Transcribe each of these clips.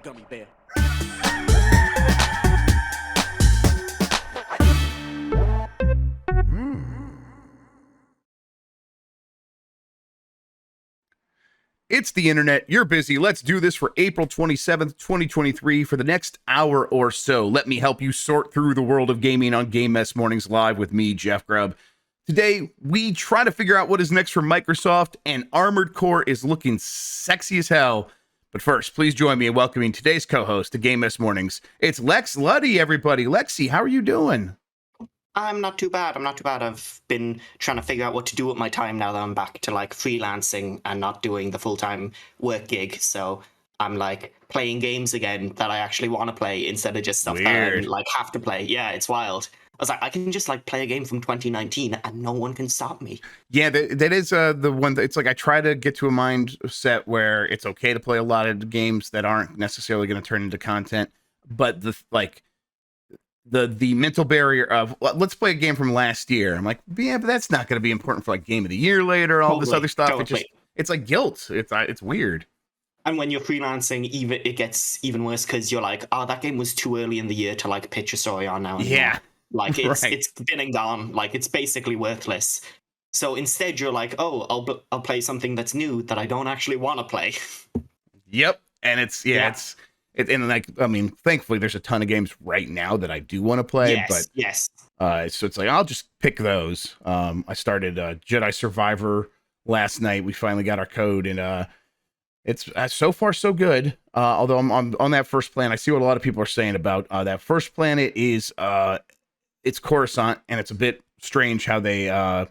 gummy bear. It's the internet. You're busy. Let's do this for April 27th, 2023 for the next hour or so. Let me help you sort through the world of gaming on Game Mess Mornings Live with me, Jeff Grubb. Today, we try to figure out what is next for Microsoft, and Armored Core is looking sexy as hell. But first, please join me in welcoming today's co-host to Game Mess Mornings. It's Lex Luddy, everybody. Lexi, how are you doing? I'm not too bad. I've been trying to figure out what to do with my time now that I'm back to like freelancing and not doing the full-time work gig. So I'm like playing games again that I actually want to play instead of just stuff that I like have to play. Yeah, it's wild. I was like, I can just like play a game from 2019 and no one can stop me. Yeah, that is the one that it's like I try to get to a mindset where it's okay to play a lot of games that aren't necessarily going to turn into content, but the mental barrier of let's play a game from last year. I'm like, yeah, but that's not going to be important for like game of the year later, all this other stuff. It's like guilt. It's weird. And when you're freelancing, it gets even worse because you're like, oh, that game was too early in the year to like pitch a story on now. Yeah. Like it's been and gone. Like it's basically worthless. So instead, you're like, oh, I'll play something that's new that I don't actually want to play. Yep, and and like I mean, thankfully, there's a ton of games right now that I do want to play. Yes. So it's like I'll just pick those. I started Jedi Survivor last night. We finally got our code, and it's so far so good. Although I'm on that first planet, I see what a lot of people are saying about that first planet is it's Coruscant, and it's a bit strange how they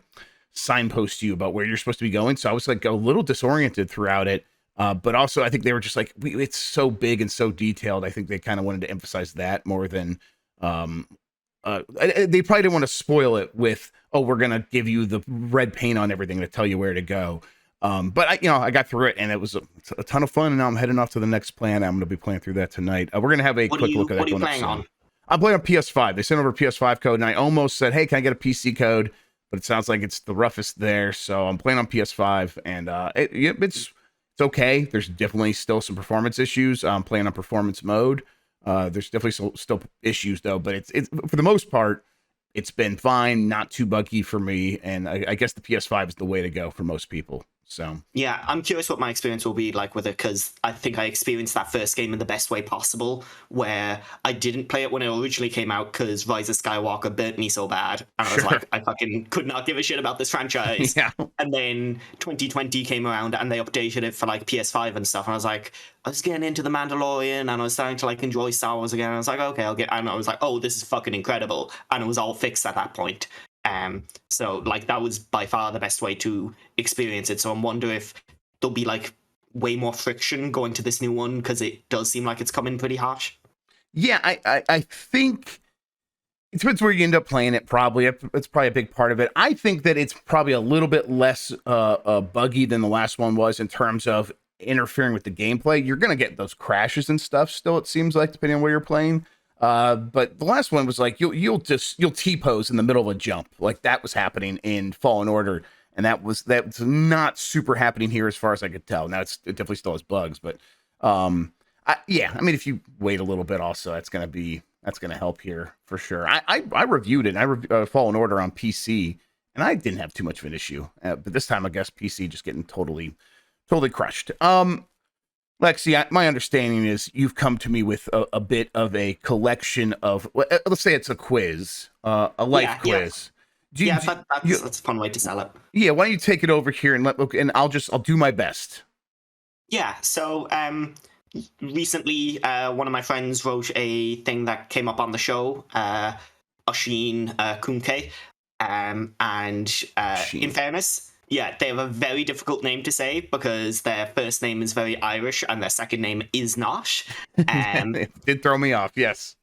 signpost you about where you're supposed to be going. So I was like a little disoriented throughout it. But also I think they were just like, it's so big and so detailed. I think they kind of wanted to emphasize that more than they probably didn't want to spoil it with, oh, we're going to give you the red paint on everything to tell you where to go. But I got through it, and it was a ton of fun. And now I'm heading off to the next planet. I'm going to be playing through that tonight. We're going to have a quick look at that. What are you playing on? I'm playing on PS5. They sent over a PS5 code, and I almost said, hey, can I get a PC code? But it sounds like it's the roughest there. So I'm playing on PS5, and it's okay. There's definitely still some performance issues. I'm playing on performance mode. There's definitely still issues, though. But it's for the most part, it's been fine, not too buggy for me. And I guess the PS5 is the way to go for most people. So yeah, I'm curious what my experience will be like with it, because I think I experienced that first game in the best way possible, where I didn't play it when it originally came out because Rise of Skywalker burnt me so bad, and I was like, I fucking could not give a shit about this franchise. Yeah. And then 2020 came around and they updated it for like PS5 and stuff, and I was like, I was getting into The Mandalorian and I was starting to like enjoy Star Wars again. And I was like, okay, and I was like, oh, this is fucking incredible, and it was all fixed at that point. So like that was by far the best way to experience it. So I'm wondering if there'll be like way more friction going to this new one, because it does seem like it's coming pretty hot. Yeah, I think it depends where you end up playing it. Probably it's probably a big part of it. I think that it's probably a little bit less buggy than the last one was in terms of interfering with the gameplay. You're gonna get those crashes and stuff still, it seems like, depending on where you're playing. But the last one was like you'll T-pose in the middle of a jump, like that was happening in Fallen Order, and that's not super happening here as far as I could tell. Now it definitely still has bugs, but I mean, if you wait a little bit, also that's gonna help here for sure. I reviewed it. Fallen Order on PC, and I didn't have too much of an issue, but this time I guess PC just getting totally crushed. Lexi, my understanding is you've come to me with a bit of a collection of, let's say it's a quiz, a life quiz. Yeah, that's a fun way to sell it. Yeah, why don't you take it over here and I'll do my best. Yeah, so recently one of my friends wrote a thing that came up on the show, Oshin Kunke, and in fairness, yeah, they have a very difficult name to say because their first name is very Irish and their second name is not. It did throw me off, yes.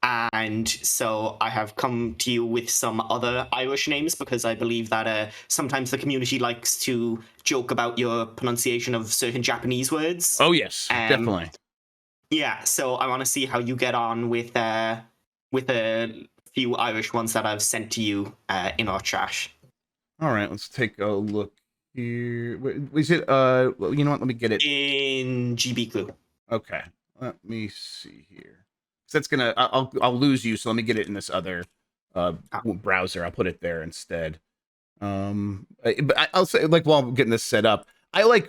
And so I have come to you with some other Irish names because I believe that sometimes the community likes to joke about your pronunciation of certain Japanese words. Oh, yes, definitely. Yeah, so I want to see how you get on with a few Irish ones that I've sent to you in our trash. All right, let's take a look here. Is it, you know what, let me get it. In GB Crew. Okay. let me see here. So that's gonna, I'll lose you. So let me get it in this other browser. I'll put it there instead. But I'll say, like, while I'm getting this set up, I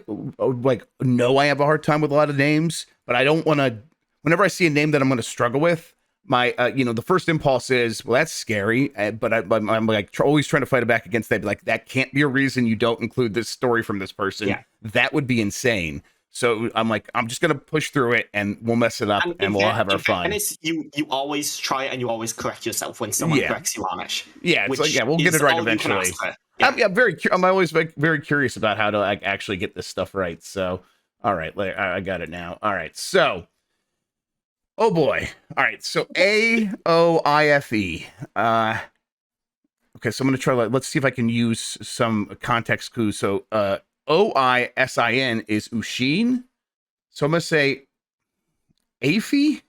know I have a hard time with a lot of names, but I don't want to. Whenever I see a name that I'm going to struggle with, my the first impulse is, well, that's scary, but I'm like always trying to fight it back against that. Be like, that can't be a reason you don't include this story from this person. Yeah. That would be insane. So I'm like, I'm just gonna push through it, and we'll mess it up, and we'll all have our fun. And it's you always try and you always correct yourself when someone corrects you on it. Yeah, it's like, we'll get it right eventually. Yeah. I'm always very curious about how to actually get this stuff right. So, all right, I got it now. All right, so. Oh boy. All right. So AOIFE. Okay, so I'm going to try, let's see if I can use some context clues. So OISIN is Ushin. So I'm going to say Afi?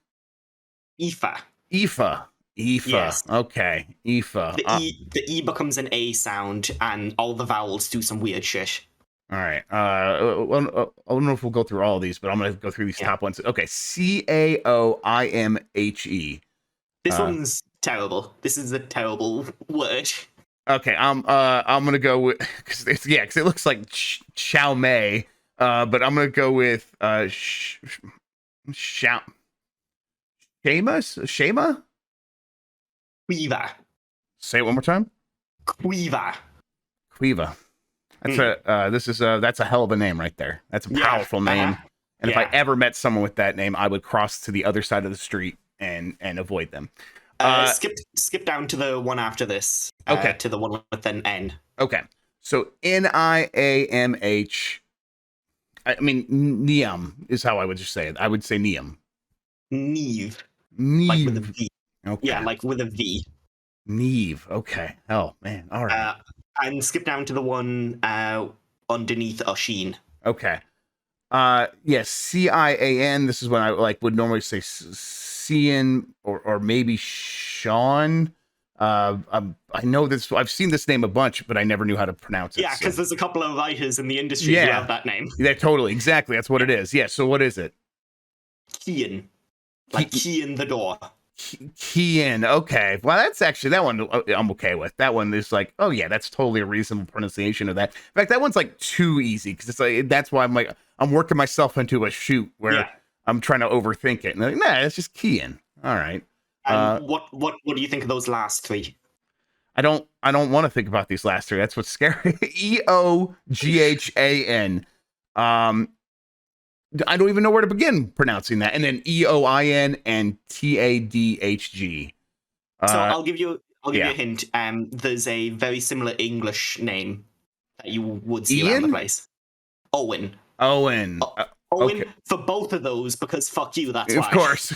Ifa. Ifa. Yes. Okay. Ifa. The E becomes an A sound and all the vowels do some weird shit. All right. I don't know if we'll go through all of these, but I'm going to go through these top ones. Okay. CAOIMHE. This one's terrible. This is a terrible word. Okay. I'm going to go with, because it looks like Chow Mei. But I'm going to go with Shama? Quiva. Say it one more time. Quiva. That's a hell of a name right there. That's a powerful name. And if I ever met someone with that name, I would cross to the other side of the street and avoid them. Skip down to the one after this. Okay. To the one with an N. Okay. So NIAMH. I mean, Niam is how I would just say it. I would say Niam. Neve. Like with a V. Okay. Yeah, like with a V. Neve. Okay. Oh man. All right. And skip down to the one underneath Oshin. Okay. Yes, CIAN. This is when I would normally say Cian or maybe Sean. I know this. I've seen this name a bunch, but I never knew how to pronounce it. Yeah, because there's a couple of writers in the industry who have that name. Yeah, totally, exactly. That's what it is. Yeah. So what is it? Kian, like key in the door. Kian. Okay. Well, that's actually, that one I'm okay with. That one is like, oh yeah, that's totally a reasonable pronunciation of that. In fact, that one's like too easy because it's like, that's why I'm working myself into a shoot where I'm trying to overthink it. And like, nah, it's just Kian. All right. And what do you think of those last three? I don't want to think about these last three. That's what's scary. EOGHAN. I don't even know where to begin pronouncing that. And then EOIN and TADHG. So I'll give you a hint. There's a very similar English name that you would see around the place. Owen. Owen for both of those, because fuck you, that's why. Of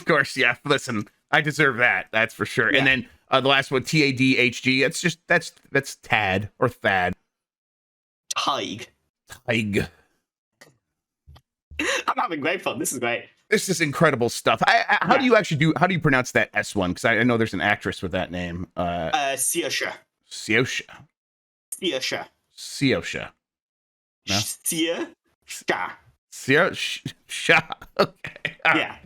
course, yeah. Listen, I deserve that. That's for sure. Yeah. And then the last one, TADHG. That's Tad or Thad. Tig. I'm having great fun. This is great. This is incredible stuff. How do you pronounce that S one? Because I know there's an actress with that name. Siosha. No? Siosha. Okay. Yeah.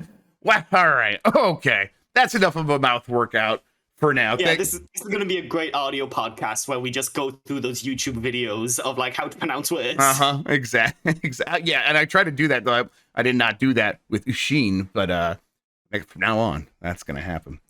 Well, all right. Okay. That's enough of a mouth workout for now. Yeah, this is going to be a great audio podcast where we just go through those YouTube videos of like how to pronounce words. Exactly. Yeah, and I try to do that, though. I did not do that with Ushin, but from now on, that's going to happen.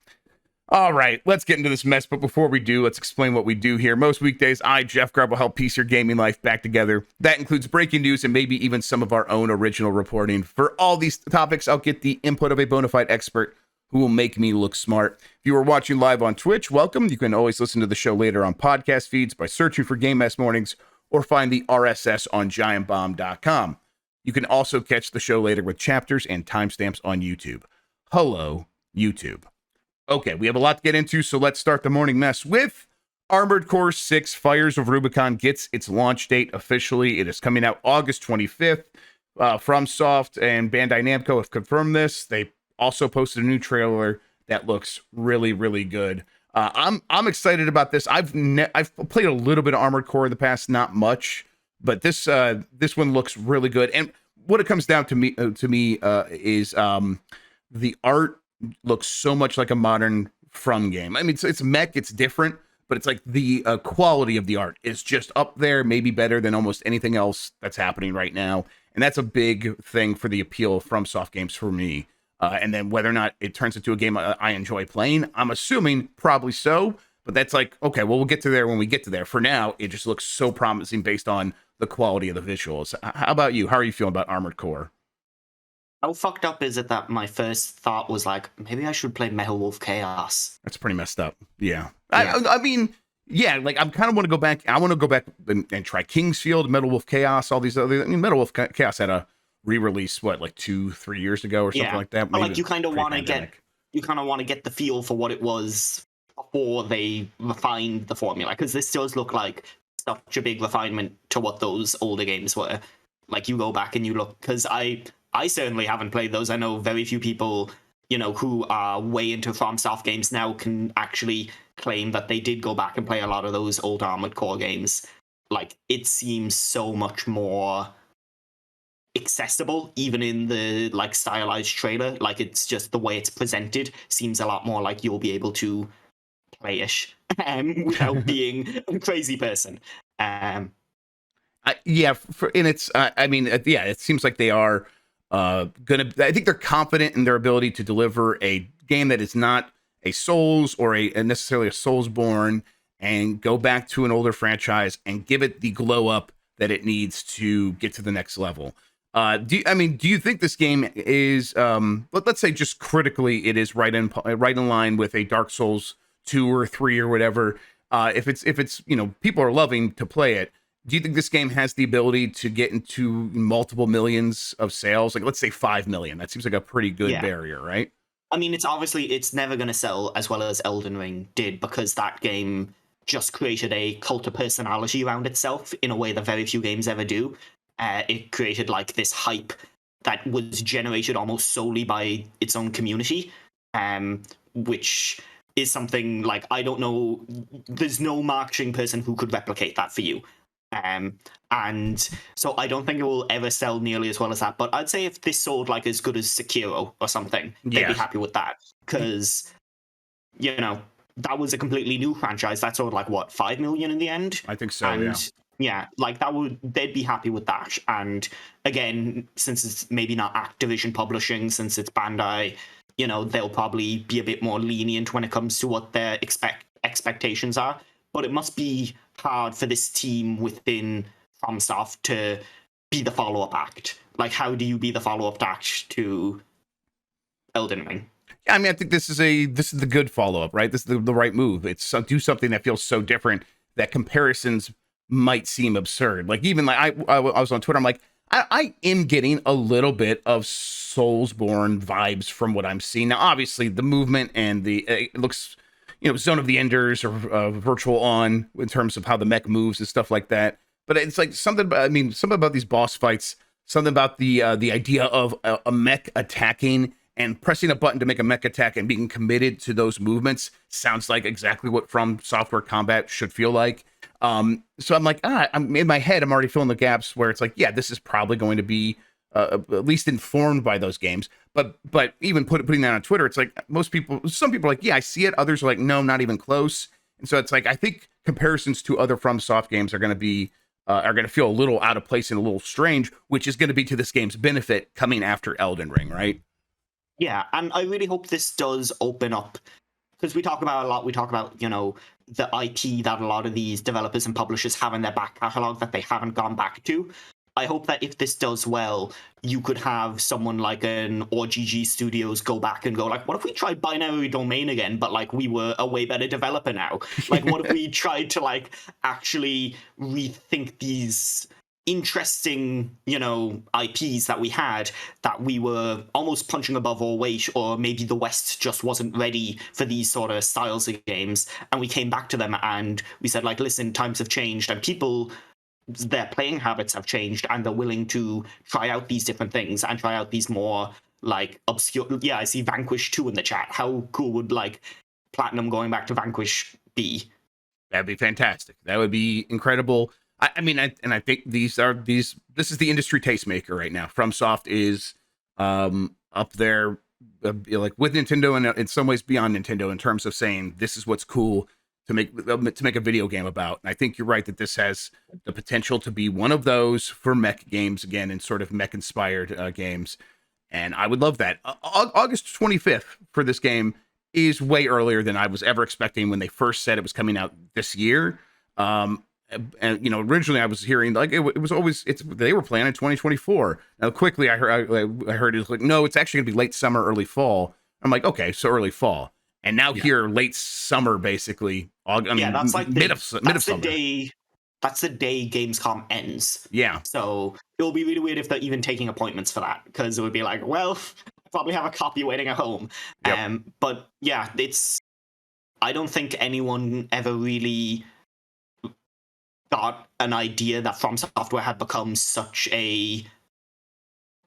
All right, let's get into this mess. But before we do, let's explain what we do here. Most weekdays, I, Jeff Grubb, will help piece your gaming life back together. That includes breaking news and maybe even some of our own original reporting. For all these topics, I'll get the input of a bona fide expert who will make me look smart. If you are watching live on Twitch, welcome. You can always listen to the show later on podcast feeds by searching for Game Mess Mornings or find the RSS on giantbomb.com. You can also catch the show later with chapters and timestamps on YouTube. Hello, YouTube. Okay, we have a lot to get into, so let's start the morning mess with Armored Core 6 Fires of Rubicon gets its launch date officially. It is coming out August 25th. FromSoft and Bandai Namco have confirmed this. They also posted a new trailer that looks really, really good. I'm excited about this. I've played a little bit of Armored Core in the past, not much, but this one looks really good. And what it comes down to me is the art looks so much like a modern From game. I mean, it's mech, it's different, but it's like the quality of the art is just up there, maybe better than almost anything else that's happening right now. And that's a big thing for the appeal of FromSoft games for me. And then whether or not it turns into a game I enjoy playing, I'm assuming probably so. But that's like, okay, well, we'll get to there when we get to there. For now, it just looks so promising based on the quality of the visuals. How about you? How are you feeling about Armored Core? How fucked up is it that my first thought was like, maybe I should play Metal Wolf Chaos? That's pretty messed up. Yeah. Yeah. I mean, yeah, like I kind of want to go back. I want to go back and try Kingsfield, Metal Wolf Chaos, all these other. I mean, Metal Wolf Chaos had a re-release like 2-3 years ago or something like that. But like you kind of want to get the feel for what it was before they refined the formula, because this does look like such a big refinement to what those older games were. Like you go back and you look, because I certainly haven't played those. I know very few people, who are way into FromSoft games now can actually claim that they did go back and play a lot of those old Armored Core games. Like, it seems so much more accessible, even in the, like, stylized trailer. Like, it's just the way it's presented seems a lot more like you'll be able to play-ish without being a crazy person. I mean, it seems like they are I think they're confident in their ability to deliver a game that is not a Souls or necessarily a Soulsborne, and go back to an older franchise and give it the glow up that it needs to get to the next level. Do you think this game is, let's say just critically, it is right in line with a Dark Souls 2 or 3 or whatever? If it's people are loving to play it, do you think this game has the ability to get into multiple millions of sales? Like, let's say 5 million. That seems like a pretty good barrier, right? I mean, it's never going to sell as well as Elden Ring did, because that game just created a cult of personality around itself in a way that very few games ever do. It created like this hype that was generated almost solely by its own community, which is something like, I don't know, there's no marketing person who could replicate that for you. And so I don't think it will ever sell nearly as well as that. But I'd say if this sold like as good as Sekiro or something, they'd be happy with that. Because, that was a completely new franchise. That sold like, what, 5 million in the end? I think so, and, yeah. Like they'd be happy with that. And again, since it's maybe not Activision publishing, since it's Bandai, they'll probably be a bit more lenient when it comes to what their expectations are. But it must be hard for this team within FromSoft to be the follow-up act. Like, how do you be the follow-up act to Elden Ring? I mean, I think this is the good follow-up, right? This is the right move. It's do something that feels so different that comparisons might seem absurd. Like, even like I was on Twitter, I'm like, I am getting a little bit of Soulsborne vibes from what I'm seeing. Now, obviously, the movement and it looks, Zone of the Enders or Virtual On in terms of how the mech moves and stuff like that. But it's like something about these boss fights, something about the idea of a mech attacking and pressing a button to make a mech attack and being committed to those movements sounds like exactly what From Software combat should feel like. So I'm like, I'm in my head, I'm already filling the gaps where it's like, yeah, this is probably going to be at least informed by those games. But even putting that on Twitter, it's like some people are like, yeah, I see it. Others are like, no, not even close. And so it's like, I think comparisons to other FromSoft games are going to feel a little out of place and a little strange, which is going to be to this game's benefit coming after Elden Ring, right? Yeah, and I really hope this does open up, because we talk about the IP that a lot of these developers and publishers have in their back catalog that they haven't gone back to. I hope that if this does well, you could have someone like an RGG Studios go back and go like, what if we tried Binary Domain again, but like we were a way better developer now? Like, what if we tried to like actually rethink these interesting, IPs that we had, that we were almost punching above our weight, or maybe the West just wasn't ready for these sort of styles of games, and we came back to them and we said like, listen, times have changed and their playing habits have changed, and they're willing to try out these different things and try out these more like obscure. Yeah, I see Vanquish 2 in the chat. How cool would like Platinum going back to Vanquish be? That'd be fantastic. That would be incredible. I mean, I think this is the industry tastemaker right now. FromSoft is up there, like with Nintendo, and in some ways beyond Nintendo in terms of saying this is what's cool to make a video game about. And I think you're right that this has the potential to be one of those for mech games again, and sort of mech inspired games. And I would love that. August 25th for this game is way earlier than I was ever expecting when they first said it was coming out this year. And originally I was hearing like it was always they were planning 2024. Now quickly I heard it was like, no, it's actually gonna be late summer, early fall. I'm like, okay, so early fall. And now here, late summer, basically. That's like mid of summer. That's the day Gamescom ends. Yeah. So it will be really weird if they're even taking appointments for that, because it would be like, well, I probably have a copy waiting at home. Yep. But yeah, I don't think anyone ever really got an idea that From Software had become such a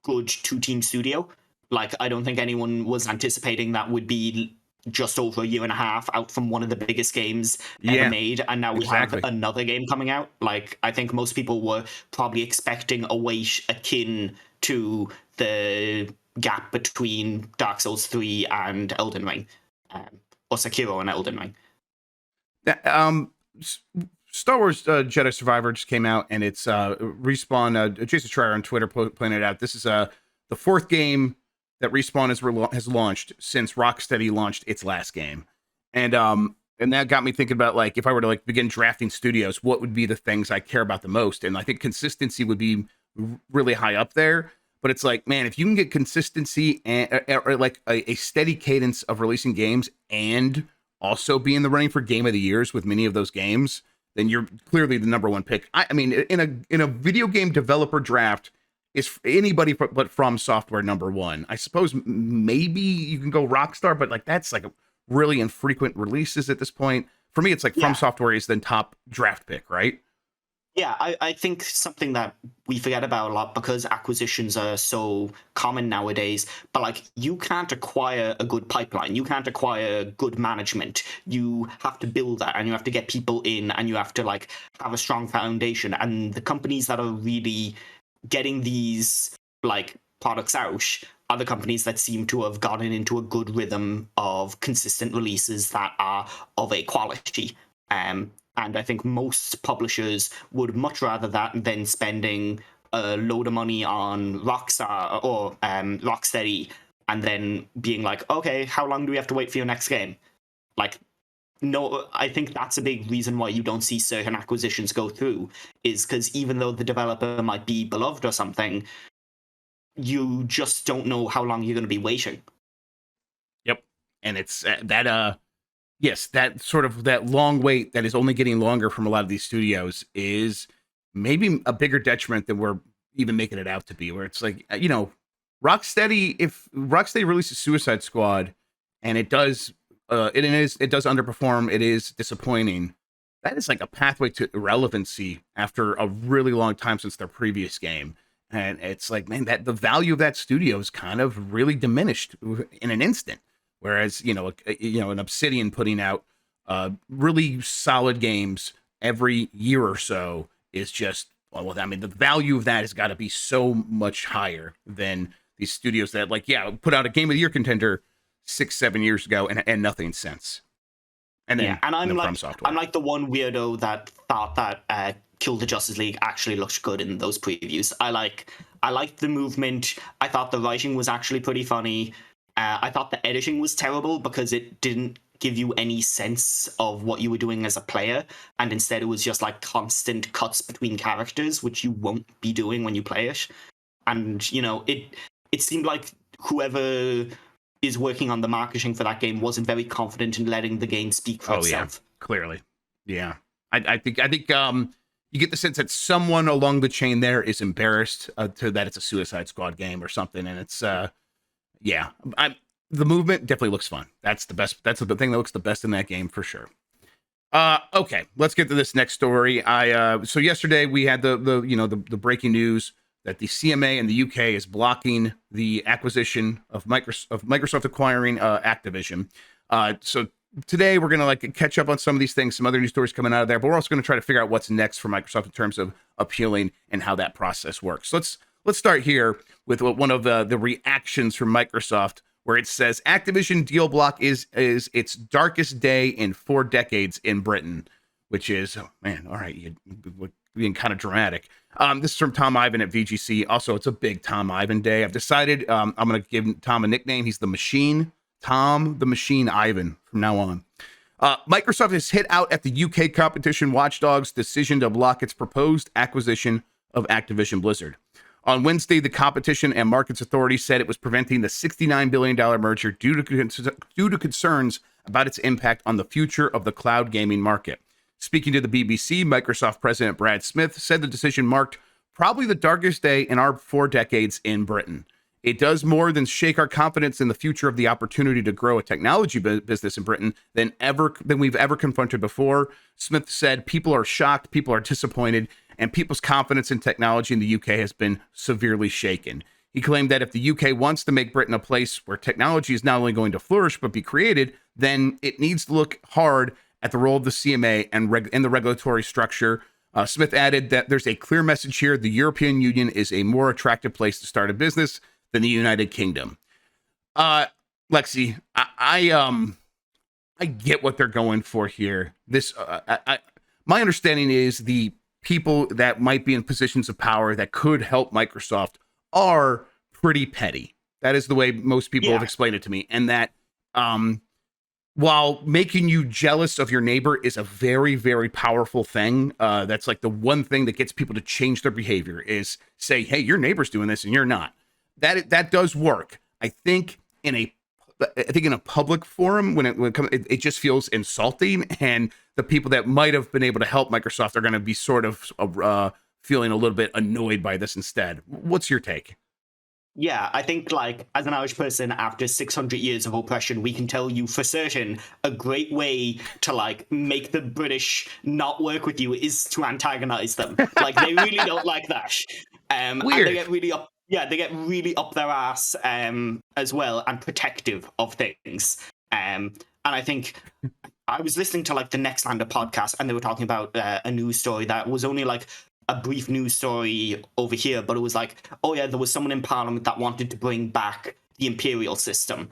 good two-team studio. Like, I don't think anyone was anticipating that would be just over a year and a half out from one of the biggest games ever made, and now we have another game coming out. Like, I think most people were probably expecting a wait akin to the gap between Dark Souls 3 and Elden Ring, or Sekiro and Elden Ring. Star Wars Jedi Survivor just came out, and it's Respawn. Jason Schreier on Twitter pointed out this is the fourth game that Respawn has launched since Rocksteady launched its last game, and that got me thinking about, like, if I were to like begin drafting studios, what would be the things I care about the most? And I think consistency would be really high up there. But it's like, man, if you can get consistency or like a steady cadence of releasing games, and also be in the running for Game of the Years with many of those games, then you're clearly the number one pick. I mean, in a video game developer draft, is anybody but From Software number one. I suppose maybe you can go Rockstar, but like that's like a really infrequent releases at this point. For me, it's like From Software is the top draft pick, right? Yeah, I think something that we forget about a lot, because acquisitions are so common nowadays, but like, you can't acquire a good pipeline. You can't acquire good management. You have to build that, and you have to get people in, and you have to like have a strong foundation. And the companies that are really getting these like products out are the companies that seem to have gotten into a good rhythm of consistent releases that are of a quality. And I think most publishers would much rather that than spending a load of money on Rockstar or Rocksteady, and then being like, okay, how long do we have to wait for your next game? Like, no, I think that's a big reason why you don't see certain acquisitions go through, is because even though the developer might be beloved or something, you just don't know how long you're going to be waiting. Yep. And it's yes, that sort of that long wait that is only getting longer from a lot of these studios is maybe a bigger detriment than we're even making it out to be, where it's like, Rocksteady, if Rocksteady releases Suicide Squad and it does underperform, it is disappointing, that is like a pathway to irrelevancy after a really long time since their previous game. And it's like, man, that the value of that studio is kind of really diminished in an instant. Whereas, an Obsidian putting out really solid games every year or so is just, well, I mean, the value of that has got to be so much higher than these studios that, like, put out a Game of the Year contender 6-7 years ago and nothing since. And then, and I'm like the one weirdo that thought that Kill the Justice League actually looked good in those previews. I liked the movement. I thought the writing was actually pretty funny. I thought the editing was terrible because it didn't give you any sense of what you were doing as a player, and instead it was just like constant cuts between characters, which you won't be doing when you play it. And it seemed like whoever is working on the marketing for that game wasn't very confident in letting the game speak for itself. Clearly. Yeah. I think you get the sense that someone along the chain there is embarrassed to that it's a Suicide Squad game or something, and it's the movement definitely looks fun. That's the best. That's the thing that looks the best in that game for sure. Okay, let's get to this next story. So yesterday we had the breaking news that the CMA in the UK is blocking the acquisition of Microsoft acquiring Activision. So today we're gonna like catch up on some of these things, some other news stories coming out of there, but we're also gonna try to figure out what's next for Microsoft in terms of appealing and how that process works. Let's start here with one of the reactions from Microsoft, where it says Activision deal block is its darkest day in 4 decades in Britain, which is, oh man, all right, you're being kind of dramatic. This is from Tom Ivan at VGC. Also, it's a big Tom Ivan day. I've decided I'm going to give Tom a nickname. He's the Machine, Tom the Machine Ivan from now on. Microsoft has hit out at the UK competition watchdog's decision to block its proposed acquisition of Activision Blizzard. On Wednesday, the Competition and Markets Authority said it was preventing the $69 billion merger due to concerns about its impact on the future of the cloud gaming market. Speaking to the BBC, Microsoft President Brad Smith said the decision marked probably the darkest day in our 4 decades in Britain. It does more than shake our confidence in the future of the opportunity to grow a technology business in Britain than we've ever confronted before. Smith said people are shocked, people are disappointed, and people's confidence in technology in the UK has been severely shaken. He claimed that if the UK wants to make Britain a place where technology is not only going to flourish but be created, then it needs to look hard at the role of the CMA and in the regulatory structure. Smith added that there's a clear message here. The European Union is a more attractive place to start a business than the United Kingdom. Lexi, I get what they're going for here. My understanding is the people that might be in positions of power that could help Microsoft are pretty petty. That is the way most people have explained it to me. And that while making you jealous of your neighbor is a very, very powerful thing, that's like the one thing that gets people to change their behavior is say, hey, your neighbor's doing this and you're not. That does work. I think in a public forum, when it just feels insulting, and the people that might have been able to help Microsoft are going to be sort of feeling a little bit annoyed by this instead. What's your take? Yeah, I think, like, as an Irish person, after 600 years of oppression, we can tell you for certain a great way to, like, make the British not work with you is to antagonize them. Like, they really don't like that. Weird. And they get really up. Yeah, they get really up their ass as well, and protective of things. And I think I was listening to, like, the Nextlander podcast, and they were talking about a news story that was only, like, a brief news story over here, but it was like, oh yeah, there was someone in Parliament that wanted to bring back the imperial system.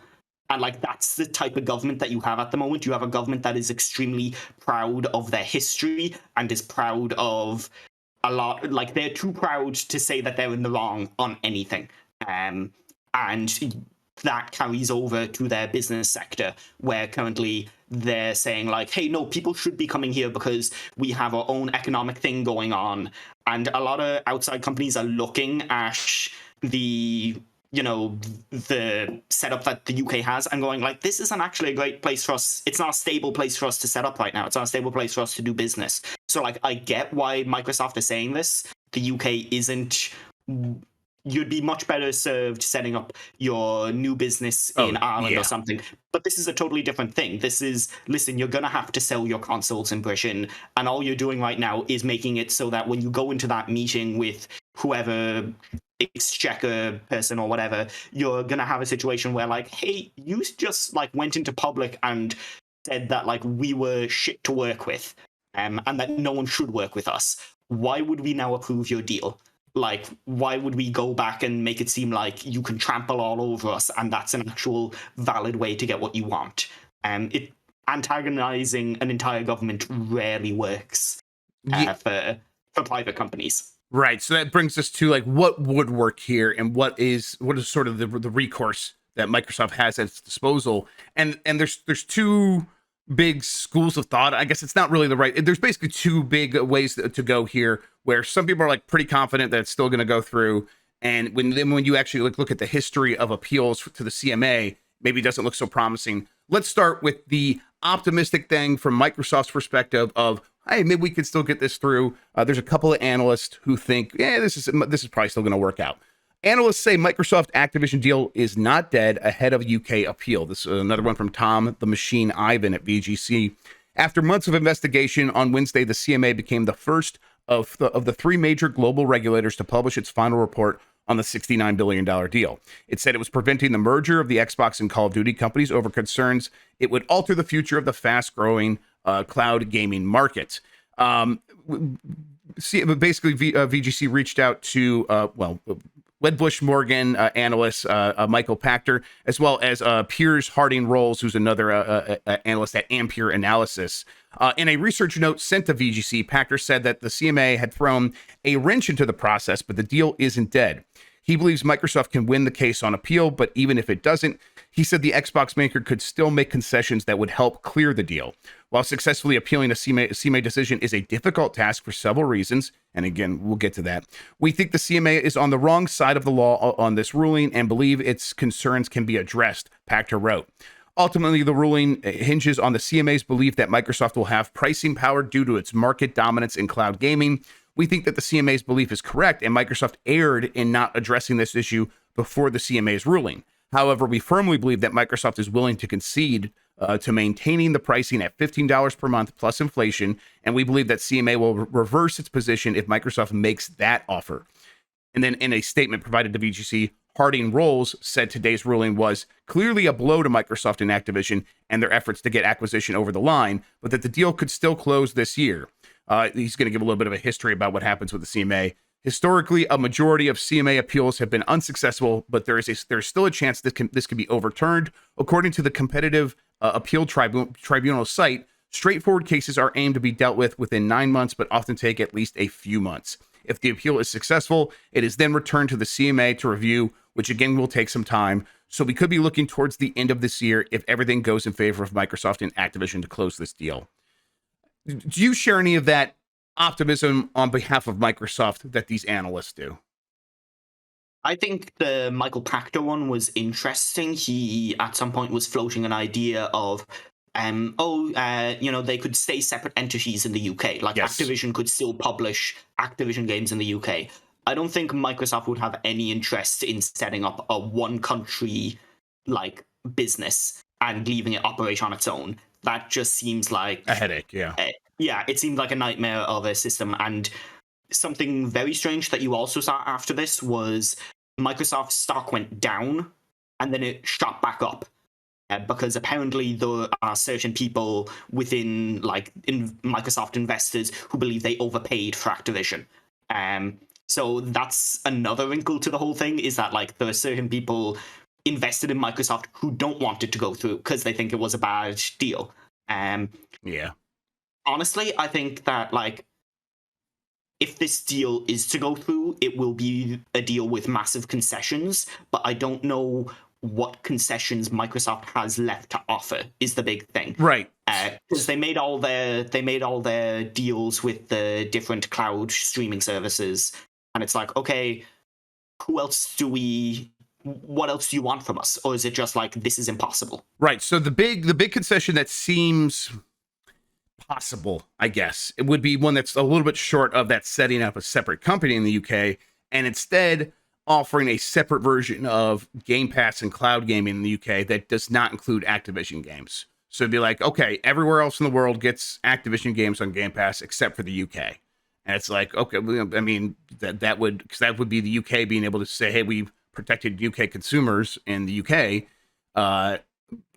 And, like, that's the type of government that you have at the moment. You have a government that is extremely proud of their history and is proud of a lot. Like, they're too proud to say that they're in the wrong on anything. And that carries over to their business sector, where currently they're saying, like, hey, no, people should be coming here because we have our own economic thing going on. And a lot of outside companies are looking at the setup that the UK has and going, like, this isn't actually a great place for us. It's not a stable place for us to set up right now. It's not a stable place for us to do business. So, like, I get why Microsoft is saying this. The UK isn't... You'd be much better served setting up your new business in Ireland or something. But this is a totally different thing. This is, listen, you're going to have to sell your consoles in Britain. And all you're doing right now is making it so that when you go into that meeting with whoever, exchequer person or whatever, you're going to have a situation where, like, hey, you just, like, went into public and said that, like, we were shit to work with and that no one should work with us. Why would we now approve your deal? Like, why would we go back and make it seem like you can trample all over us and that's an actual valid way to get what you want? Antagonizing an entire government rarely works for private companies. Right. So that brings us to, like, what would work here and what is sort of the recourse that Microsoft has at its disposal. And there's two big schools of thought. I guess it's not really there's basically two big ways to go here, where some people are, like, pretty confident that it's still going to go through. And when you actually look at the history of appeals to the CMA, maybe it doesn't look so promising. Let's start with the optimistic thing from Microsoft's perspective of, hey, maybe we could still get this through. There's a couple of analysts who think, this is probably still going to work out. Analysts say Microsoft Activision deal is not dead ahead of UK appeal. This is another one from Tom the Machine Ivan at VGC. After months of investigation, on Wednesday, the CMA became the first of the 3 major global regulators to publish its final report on the $69 billion deal. It said it was preventing the merger of the Xbox and Call of Duty companies over concerns it would alter the future of the fast-growing cloud gaming market. Basically, VGC reached out to, Wedbush Morgan analyst Michael Pachter, as well as Piers Harding-Rolls, who's another analyst at Ampere Analysis. In a research note sent to VGC, Pachter said that the CMA had thrown a wrench into the process, but the deal isn't dead. He believes Microsoft can win the case on appeal, but even if it doesn't, he said the Xbox maker could still make concessions that would help clear the deal. While successfully appealing a CMA decision is a difficult task for several reasons, and again, we'll get to that, we think the CMA is on the wrong side of the law on this ruling and believe its concerns can be addressed, Pachter wrote. Ultimately, the ruling hinges on the CMA's belief that Microsoft will have pricing power due to its market dominance in cloud gaming. We think that the CMA's belief is correct, and Microsoft erred in not addressing this issue before the CMA's ruling. However, we firmly believe that Microsoft is willing to concede to maintaining the pricing at $15 per month plus inflation, and we believe that CMA will reverse its position if Microsoft makes that offer. And then in a statement provided to VGC, Harding-Rolls said today's ruling was clearly a blow to Microsoft and Activision and their efforts to get acquisition over the line, but that the deal could still close this year. He's going to give a little bit of a history about what happens with the CMA. Historically, a majority of CMA appeals have been unsuccessful, but there's still a chance this can be overturned. According to the competitive appeal tribunal site, straightforward cases are aimed to be dealt with within 9 months, but often take at least a few months. If the appeal is successful, it is then returned to the CMA to review, which again will take some time. So we could be looking towards the end of this year if everything goes in favor of Microsoft and Activision to close this deal. Do you share any of that optimism on behalf of Microsoft that these analysts do? I think the Michael Pachter one was interesting. He, at some point, was floating an idea of, they could stay separate entities in the UK. Like, yes. Activision could still publish Activision games in the UK. I don't think Microsoft would have any interest in setting up a one-country, business and leaving it operate on its own. That just seems like a headache, yeah. It seemed like a nightmare of a system. And something very strange that you also saw after this was Microsoft's stock went down and then it shot back up. Because apparently there are certain people within, in Microsoft investors who believe they overpaid for Activision. So that's another wrinkle to the whole thing, is that, there are certain people invested in Microsoft who don't want it to go through because they think it was a bad deal. Yeah. Honestly, I think that, if this deal is to go through, it will be a deal with massive concessions, but I don't know what concessions Microsoft has left to offer is the big thing. Right. Because they made all their deals with the different cloud streaming services, and it's like, okay, what else do you want from us? Or is it just this is impossible? Right. So the big concession that seems possible, I guess, it would be one that's a little bit short of that setting up a separate company in the UK and instead offering a separate version of Game Pass and cloud gaming in the UK that does not include Activision games. So it'd be like, okay, everywhere else in the world gets Activision games on Game Pass except for the UK. And it's like, okay, I mean, that would be the UK being able to say, hey, we've protected UK consumers in the UK.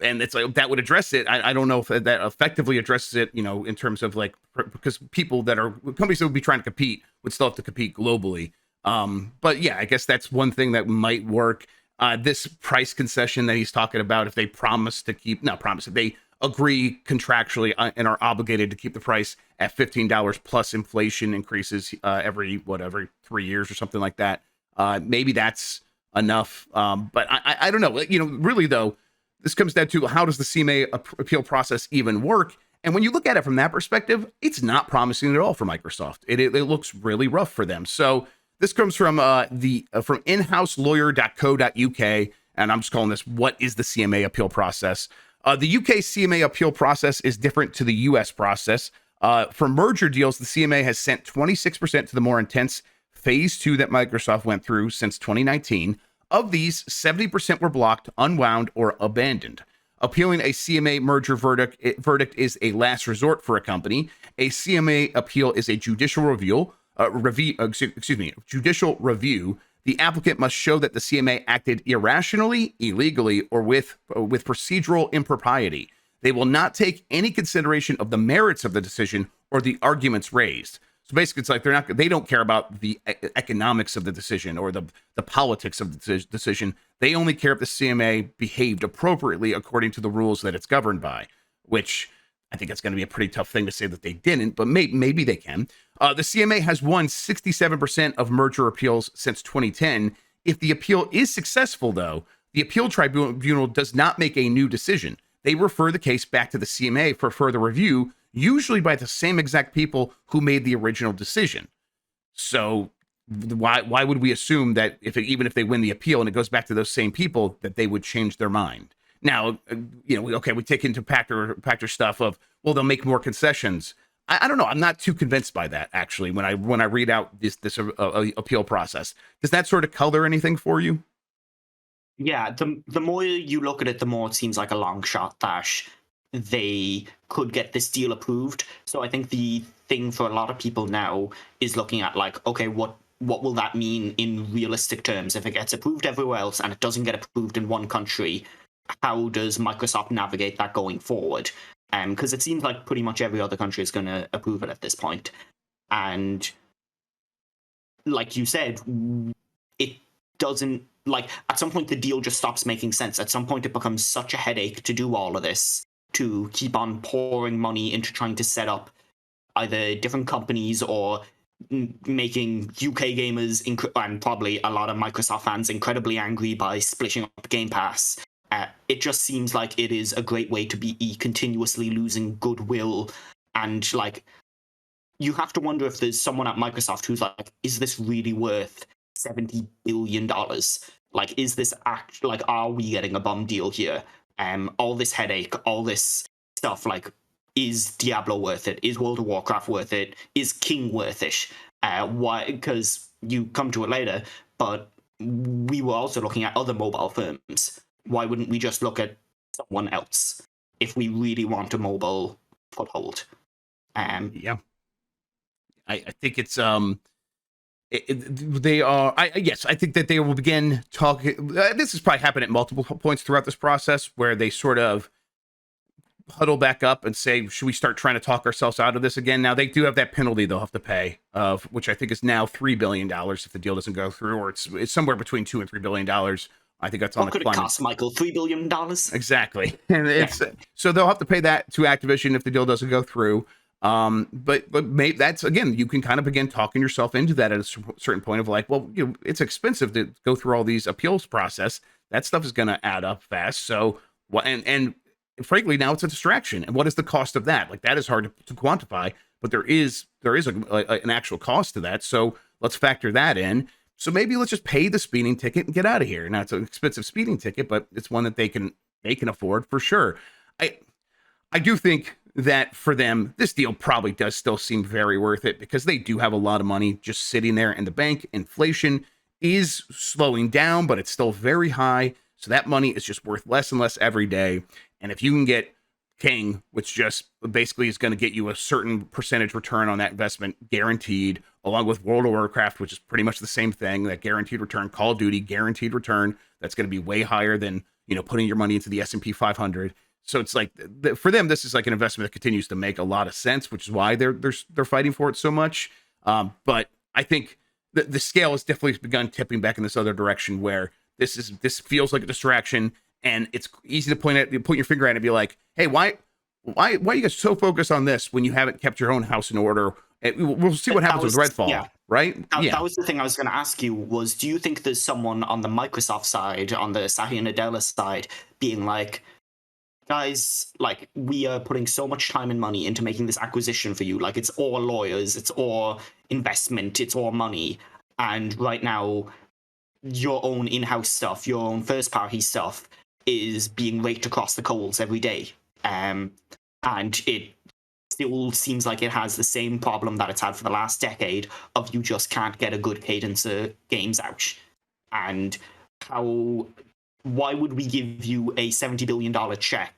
And it's like, that would address it. I don't know if that effectively addresses it, in terms of because companies that would be trying to compete would still have to compete globally. But yeah, I guess that's one thing that might work. This price concession that he's talking about, if they if they agree contractually and are obligated to keep the price at $15 plus inflation increases every 3 years or something like that, maybe that's enough. But I don't know. Really though, this comes down to, how does the CMA appeal process even work? And when you look at it from that perspective, it's not promising at all for Microsoft. It looks really rough for them. So this comes from from inhouselawyer.co.uk, and I'm just calling this, what is the CMA appeal process? The UK CMA appeal process is different to the US process. For merger deals, the CMA has sent 26% to the more intense phase 2 that Microsoft went through since 2019. Of these, 70% were blocked, unwound, or abandoned. Appealing a CMA merger verdict is a last resort for a company. A CMA appeal is a judicial review. Judicial review the applicant must show that the CMA acted irrationally, illegally, or with procedural impropriety. They will not take any consideration of the merits of the decision or the arguments raised. So basically, it's like they don't care about the economics of the decision or the politics of the decision. They only care if the CMA behaved appropriately according to the rules that it's governed by, which I think it's going to be a pretty tough thing to say that they didn't, but maybe they can. The CMA has won 67% of merger appeals since 2010. If the appeal is successful, though, the appeal tribunal does not make a new decision. They refer the case back to the CMA for further review, usually by the same exact people who made the original decision. So why would we assume that even if they win the appeal and it goes back to those same people, that they would change their mind? Now, we take into factor stuff of, well, they'll make more concessions. I don't know. I'm not too convinced by that, actually, when I read out this appeal process. Does that sort of color anything for you? Yeah, the more you look at it, the more it seems like a long shot that they could get this deal approved. So I think the thing for a lot of people now is looking at like, okay, what will that mean in realistic terms? If it gets approved everywhere else and it doesn't get approved in one country, how does Microsoft navigate that going forward? Because it seems like pretty much every other country is going to approve it at this point. And like you said, it doesn't, like, at some point the deal just stops making sense. At some point it becomes such a headache to do all of this, to keep on pouring money into trying to set up either different companies or making UK gamers and probably a lot of Microsoft fans incredibly angry by splitting up Game Pass. It just seems like it is a great way to be continuously losing goodwill. And like, you have to wonder if there's someone at Microsoft who's like, is this really worth $70 billion? Like, is this are we getting a bum deal here? All this headache, all this stuff, like, is Diablo worth it? Is World of Warcraft worth it? Is King worth it? Why? Because you come to it later, but we were also looking at other mobile firms. Why wouldn't we just look at someone else if we really want a mobile foothold? Yeah, I think it's they are. I think that they will begin talking. This has probably happened at multiple points throughout this process where they sort of huddle back up and say, should we start trying to talk ourselves out of this again? Now, they do have that penalty they'll have to pay, of which I think is now $3 billion if the deal doesn't go through, or it's somewhere between $2 and $3 billion. I think that's on what could it cost, Michael? $3 billion? Exactly. And it's so they'll have to pay that to Activision if the deal doesn't go through. But maybe that's, again, you can kind of begin talking yourself into that at a certain point of like, well, it's expensive to go through all these appeals process. That stuff is going to add up fast. So, and frankly, now it's a distraction. And what is the cost of that? Like, that is hard to quantify, but there is an actual cost to that. So let's factor that in. So maybe let's just pay the speeding ticket and get out of here. Now, it's an expensive speeding ticket, but it's one that they can afford for sure. I do think that for them, this deal probably does still seem very worth it because they do have a lot of money just sitting there in the bank. Inflation is slowing down, but it's still very high. So that money is just worth less and less every day. And if you can get King, which just basically is going to get you a certain percentage return on that investment guaranteed, along with World of Warcraft, which is pretty much the same thing, that guaranteed return, Call of Duty, guaranteed return, that's going to be way higher than, putting your money into the S&P 500. So it's like, for them, this is like an investment that continues to make a lot of sense, which is why they're fighting for it so much. But I think the scale has definitely begun tipping back in this other direction, where this feels like a distraction, and it's easy to point your finger at it and be like, hey, why are you guys so focused on this when you haven't kept your own house in order? We'll see what happens with Redfall, right? That was the thing I was going to ask you, was do you think there's someone on the Microsoft side, on the Satya Nadella side, being like, guys, like, we are putting so much time and money into making this acquisition for you. Like, it's all lawyers, it's all investment, it's all money. And right now, your own in-house stuff, your own first-party stuff is being raked across the coals every day. And it still seems like it has the same problem that it's had for the last decade of you just can't get a good cadence of games out. And why would we give you a $70 billion check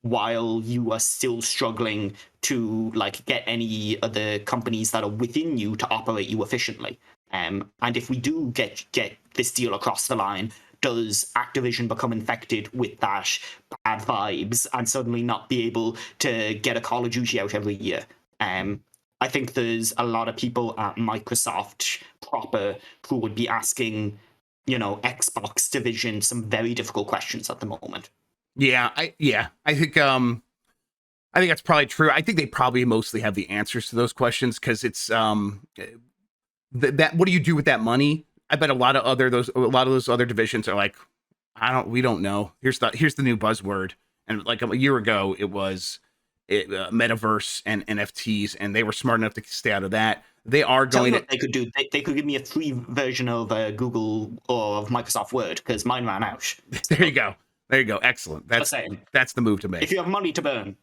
while you are still struggling to like get any of the companies that are within you to operate you efficiently? And if we do get this deal across the line, does Activision become infected with that bad vibes and suddenly not be able to get a Call of Duty out every year? I think there's a lot of people at Microsoft proper who would be asking, Xbox division some very difficult questions at the moment. I think that's probably true. I think they probably mostly have the answers to those questions, because it's that what do you do with that money? I bet a lot of those other divisions are like, we don't know. Here's the new buzzword. And like a year ago, it was metaverse and NFTs, and they were smart enough to stay out of that. They are going to. They could do. They could give me a free version of Google or of Microsoft Word, because mine ran out. There you go. Excellent. That's the move to make. If you have money to burn.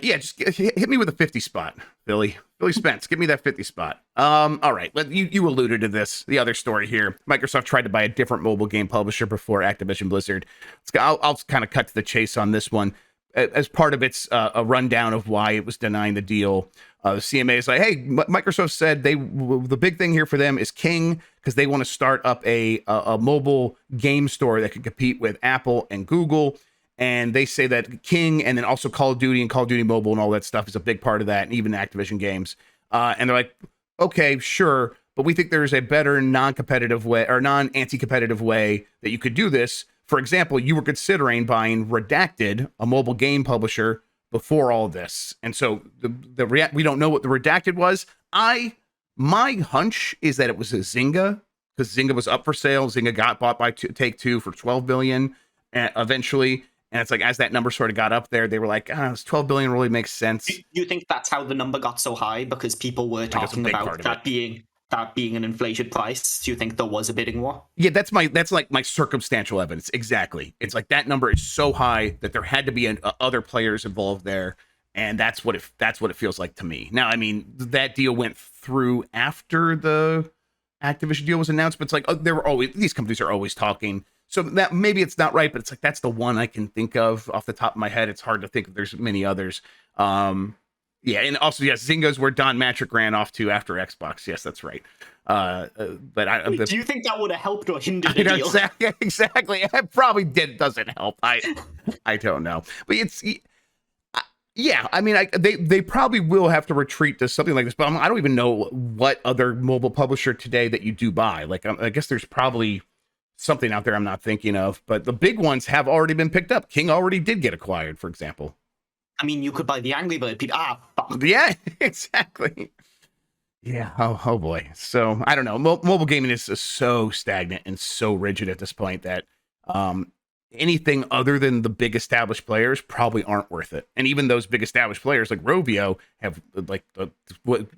Just hit me with a 50 spot, Billy Spence. Give me that 50 spot. All right. You alluded to this. The other story here: Microsoft tried to buy a different mobile game publisher before Activision Blizzard. I'll kind of cut to the chase on this one. As part of its a rundown of why it was denying the deal, the CMA is like, hey, Microsoft said the big thing here for them is King, because they want to start up a mobile game store that could compete with Apple and Google. And they say that King, and then also Call of Duty and Call of Duty Mobile and all that stuff, is a big part of that, and even Activision games. And they're like, okay, sure, but we think there's a better non-competitive way, or non-anti-competitive way that you could do this. For example, you were considering buying Redacted, a mobile game publisher, before all this. And so we don't know what the Redacted was. My hunch is that it was a Zynga, because Zynga was up for sale. Zynga got bought by Take-Two for $12 billion eventually. And it's like, as that number sort of got up there, they were like, this $12 billion really makes sense. Do you think that's how the number got so high? Because people were talking about that being an inflated price. Do you think there was a bidding war? Yeah, that's like my circumstantial evidence. Exactly. It's like that number is so high that there had to be other players involved there. And that's what it feels like to me. Now, I mean, that deal went through after the Activision deal was announced, but it's like, these companies are always talking. So that maybe it's not right, but it's like, that's the one I can think of off the top of my head. It's hard to think that there's many others. And also, yes, Zynga's where Don Matrick ran off to after Xbox. Yes, that's right. But do you think that would have helped or hindered the deal? Exactly. It probably doesn't help. I don't know. But I mean, they probably will have to retreat to something like this. But I don't even know what other mobile publisher today that you do buy. Like, I guess there's probably something out there I'm not thinking of. But the big ones have already been picked up. King already did get acquired, for example. I mean, you could buy the Angry Bird. Fuck. Yeah, exactly. Yeah. Oh boy. So I don't know. Mobile gaming is so stagnant and so rigid at this point that anything other than the big established players probably aren't worth it. And even those big established players like Rovio have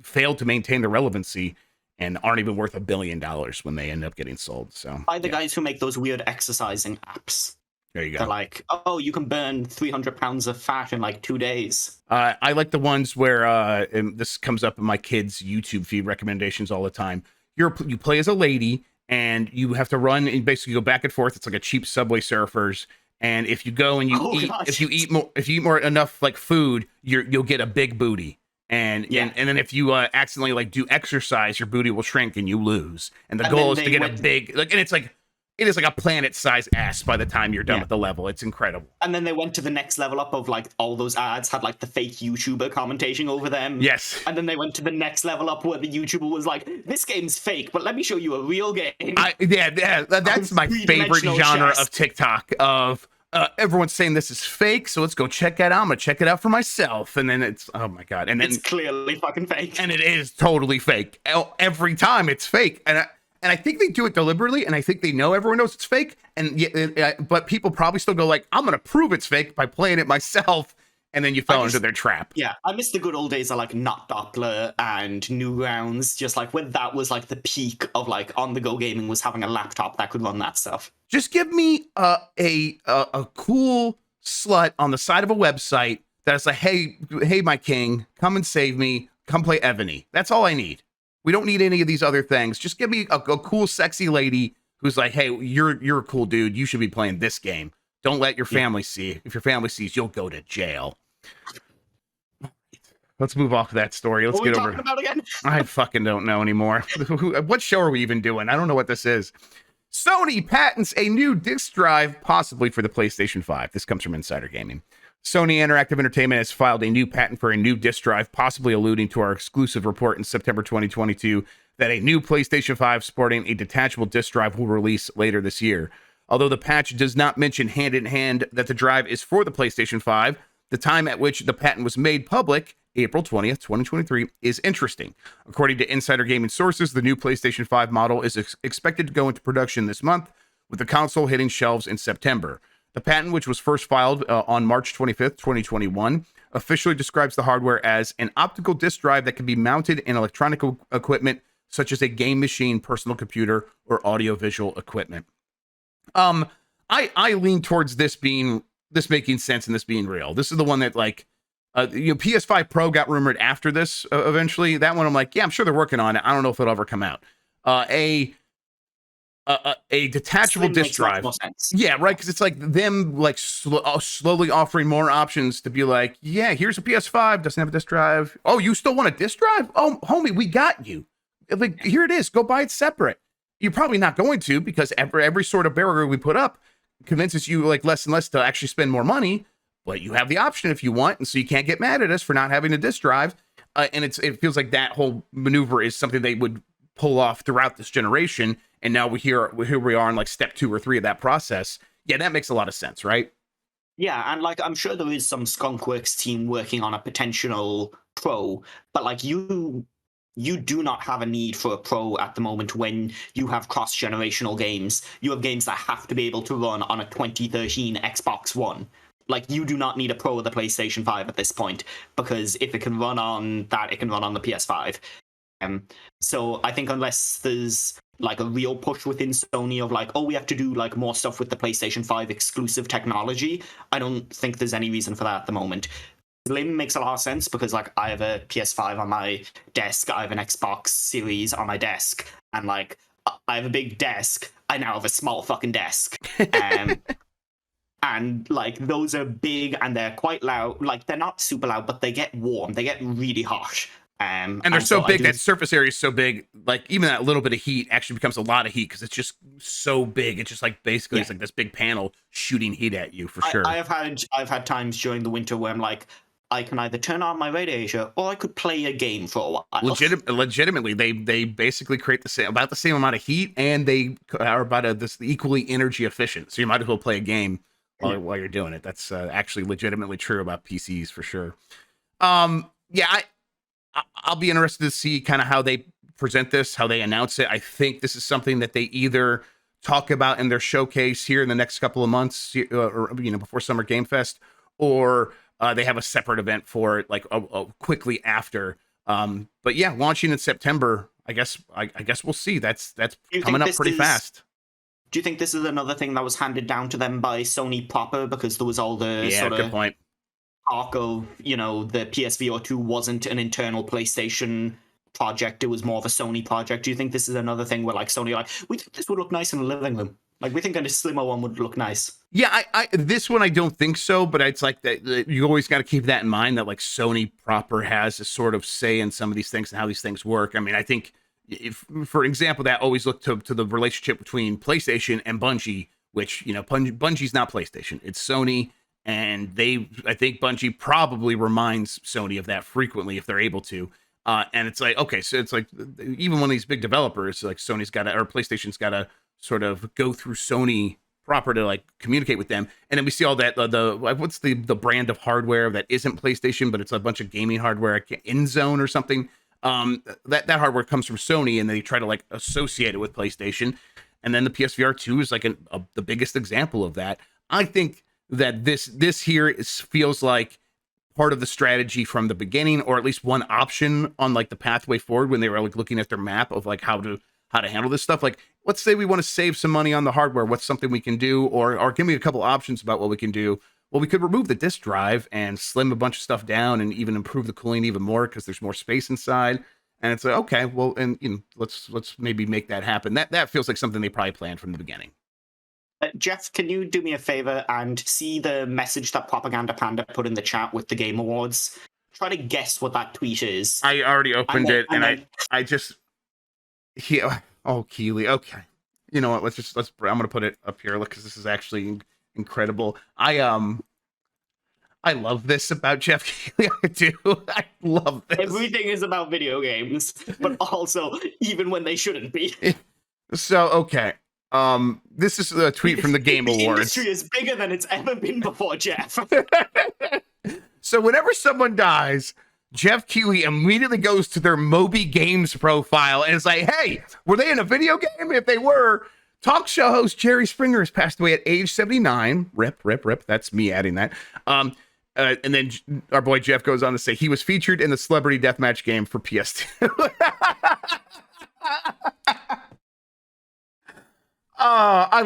failed to maintain their relevancy and aren't even worth $1 billion when they end up getting sold. So by the guys who make those weird exercising apps. There you go. They're like, you can burn 300 pounds of fat in like 2 days. I like the ones where, and this comes up in my kids' YouTube feed recommendations all the time. You play as a lady, and you have to run and basically go back and forth. It's like a cheap Subway Surfers. And if you go and if you eat more enough like food, you'll get a big booty. And then if you accidentally like do exercise, your booty will shrink and you lose. And the goal is to get a big and it's like. It is like a planet-sized ass by the time you're done with the level. It's incredible. And then they went to the next level up of like all those ads had like the fake YouTuber commentating over them. Yes. And then they went to the next level up where the YouTuber was like, "This game's fake, but let me show you a real game." That's my favorite genre of TikTok. Of everyone's saying this is fake, so let's go check it out. I'm gonna check it out for myself. And then it's oh my god, and then it's clearly fucking fake. And it is totally fake. Every time it's fake, and I think they do it deliberately, and I think they know everyone knows it's fake. And but people probably still go like, "I'm gonna prove it's fake by playing it myself," and then you fell into their trap. Yeah, I miss the good old days of like Not Doppler and Newgrounds, just like when that was like the peak of like on-the-go gaming was having a laptop that could run that stuff. Just give me a cool slut on the side of a website that's like, hey, my king, come and save me, come play Ebony. That's all I need. We don't need any of these other things. Just give me a cool, sexy lady who's like, hey, you're a cool dude. You should be playing this game. Don't let your family see. If your family sees, you'll go to jail. let's move off of that story. Let's What are we get talking over. about again? I fucking don't know anymore. What show are we even doing? I don't know what this is. Sony patents a new disc drive, possibly for the PlayStation 5. This comes from Insider Gaming. Sony Interactive Entertainment has filed a new patent for a new disc drive, possibly alluding to our exclusive report in September 2022 that a new PlayStation 5 sporting a detachable disc drive will release later this year. Although the patch does not mention hand in hand that the drive is for the PlayStation 5, the time at which the patent was made public, April 20th, 2023, is interesting. According to Insider Gaming sources, the new PlayStation 5 model is expected to go into production this month, with the console hitting shelves in September. The patent, which was first filed on March 25th, 2021, officially describes the hardware as an optical disc drive that can be mounted in electronic equipment such as a game machine, personal computer, or audiovisual equipment. I lean towards this making sense and this being real. This is the one that PS5 Pro got rumored after this eventually. That one I'm like, yeah, I'm sure they're working on it. I don't know if it'll ever come out. A detachable disc drive. Yeah, right. Because it's like them slowly offering more options to be like, yeah, here's a PS5, doesn't have a disc drive. Oh, you still want a disc drive? Oh, homie, we got you. Like, here it is. Go buy it separate. You're probably not going to, because every sort of barrier we put up convinces you like less and less to actually spend more money. But you have the option if you want, and so you can't get mad at us for not having a disc drive. And it feels like that whole maneuver is something they would pull off throughout this generation. And now here we are in like step 2 or 3 of that process. Yeah, that makes a lot of sense, right? Yeah, and like I'm sure there is some Skunkworks team working on a potential Pro, but like you do not have a need for a Pro at the moment when you have cross-generational games. You have games that have to be able to run on a 2013 Xbox One. Like, you do not need a Pro of the PlayStation 5 at this point, because if it can run on that, it can run on the PS5. So I think unless there's like a real push within Sony of like, oh, we have to do like more stuff with the PlayStation 5 exclusive technology, I don't think there's any reason for that at the moment. Slim makes a lot of sense because like I have a PS5 on my desk, I have an Xbox Series on my desk, and like I have a big desk, I now have a small fucking desk. And like those are big and they're quite loud. Like they're not super loud, but they get warm. They get really hot. And they're so big, that surface area is so big, like even that little bit of heat actually becomes a lot of heat because it's just so big. It's just like basically it's like this big panel shooting heat at you for sure. I've had times during the winter where I'm like, I can either turn on my radiator or I could play a game for a while. Legitimately, they basically create about the same amount of heat, and they are about this equally energy efficient. So you might as well play a game while you're doing it. That's actually legitimately true about PCs for sure. Yeah, I'll be interested to see kind of how they present this, how they announce it. I think this is something that they either talk about in their showcase here in the next couple of months, or before Summer Game Fest, or they have a separate event for it, like quickly after. But yeah, launching in September. I guess we'll see. That's coming up pretty fast. Do you think this is another thing that was handed down to them by Sony proper, because there was all the good point. Talk of, the PSVR 2 wasn't an internal PlayStation project, it was more of a Sony project. Do you think this is another thing where like Sony we think this would look nice in the living room? Like, we think a slimmer one would look nice. Yeah, I this one I don't think so, but it's like that you always got to keep that in mind, that like Sony proper has a sort of say in some of these things and how these things work. I mean, I think if, for example, that always looked to the relationship between PlayStation and Bungie, which, Bungie's not PlayStation, it's Sony. And I think Bungie probably reminds Sony of that frequently if they're able to. And it's like, okay, so it's like even one of these big developers, like Sony's got to, or PlayStation's got to sort of go through Sony proper to like communicate with them. And then we see all that, what's the brand of hardware that isn't PlayStation, but it's a bunch of gaming hardware, InZone or something. That hardware comes from Sony, and they try to like associate it with PlayStation. And then the PSVR 2 is like the biggest example of that. I think that this here feels like part of the strategy from the beginning, or at least one option on like the pathway forward when they were like looking at their map of like how to handle this stuff. Like, let's say we want to save some money on the hardware. What's something we can do? Or give me a couple options about what we can do. Well, we could remove the disk drive and slim a bunch of stuff down and even improve the cooling even more because there's more space inside. And it's like, okay, well, and let's maybe make that happen. That feels like something they probably planned from the beginning. Jeff, can you do me a favor and see the message that Propaganda Panda put in the chat with the Game Awards? try to guess what that tweet is. I already opened it, and then, I just Keely. Okay, you know what? I'm gonna put it up here. Look, because this is actually incredible. I love this about Jeff Keighley. I do. I love this. Everything is about video games, but also even when they shouldn't be. So, okay. This is a tweet from the Game Awards. The industry is bigger than it's ever been before, Jeff. So whenever someone dies, Jeff Keighley immediately goes to their Moby Games profile and is like, hey, were they in a video game? If they were, talk show host Jerry Springer has passed away at age 79. Rip. That's me adding that. And then our boy Jeff goes on to say he was featured in the Celebrity Deathmatch game for PS2.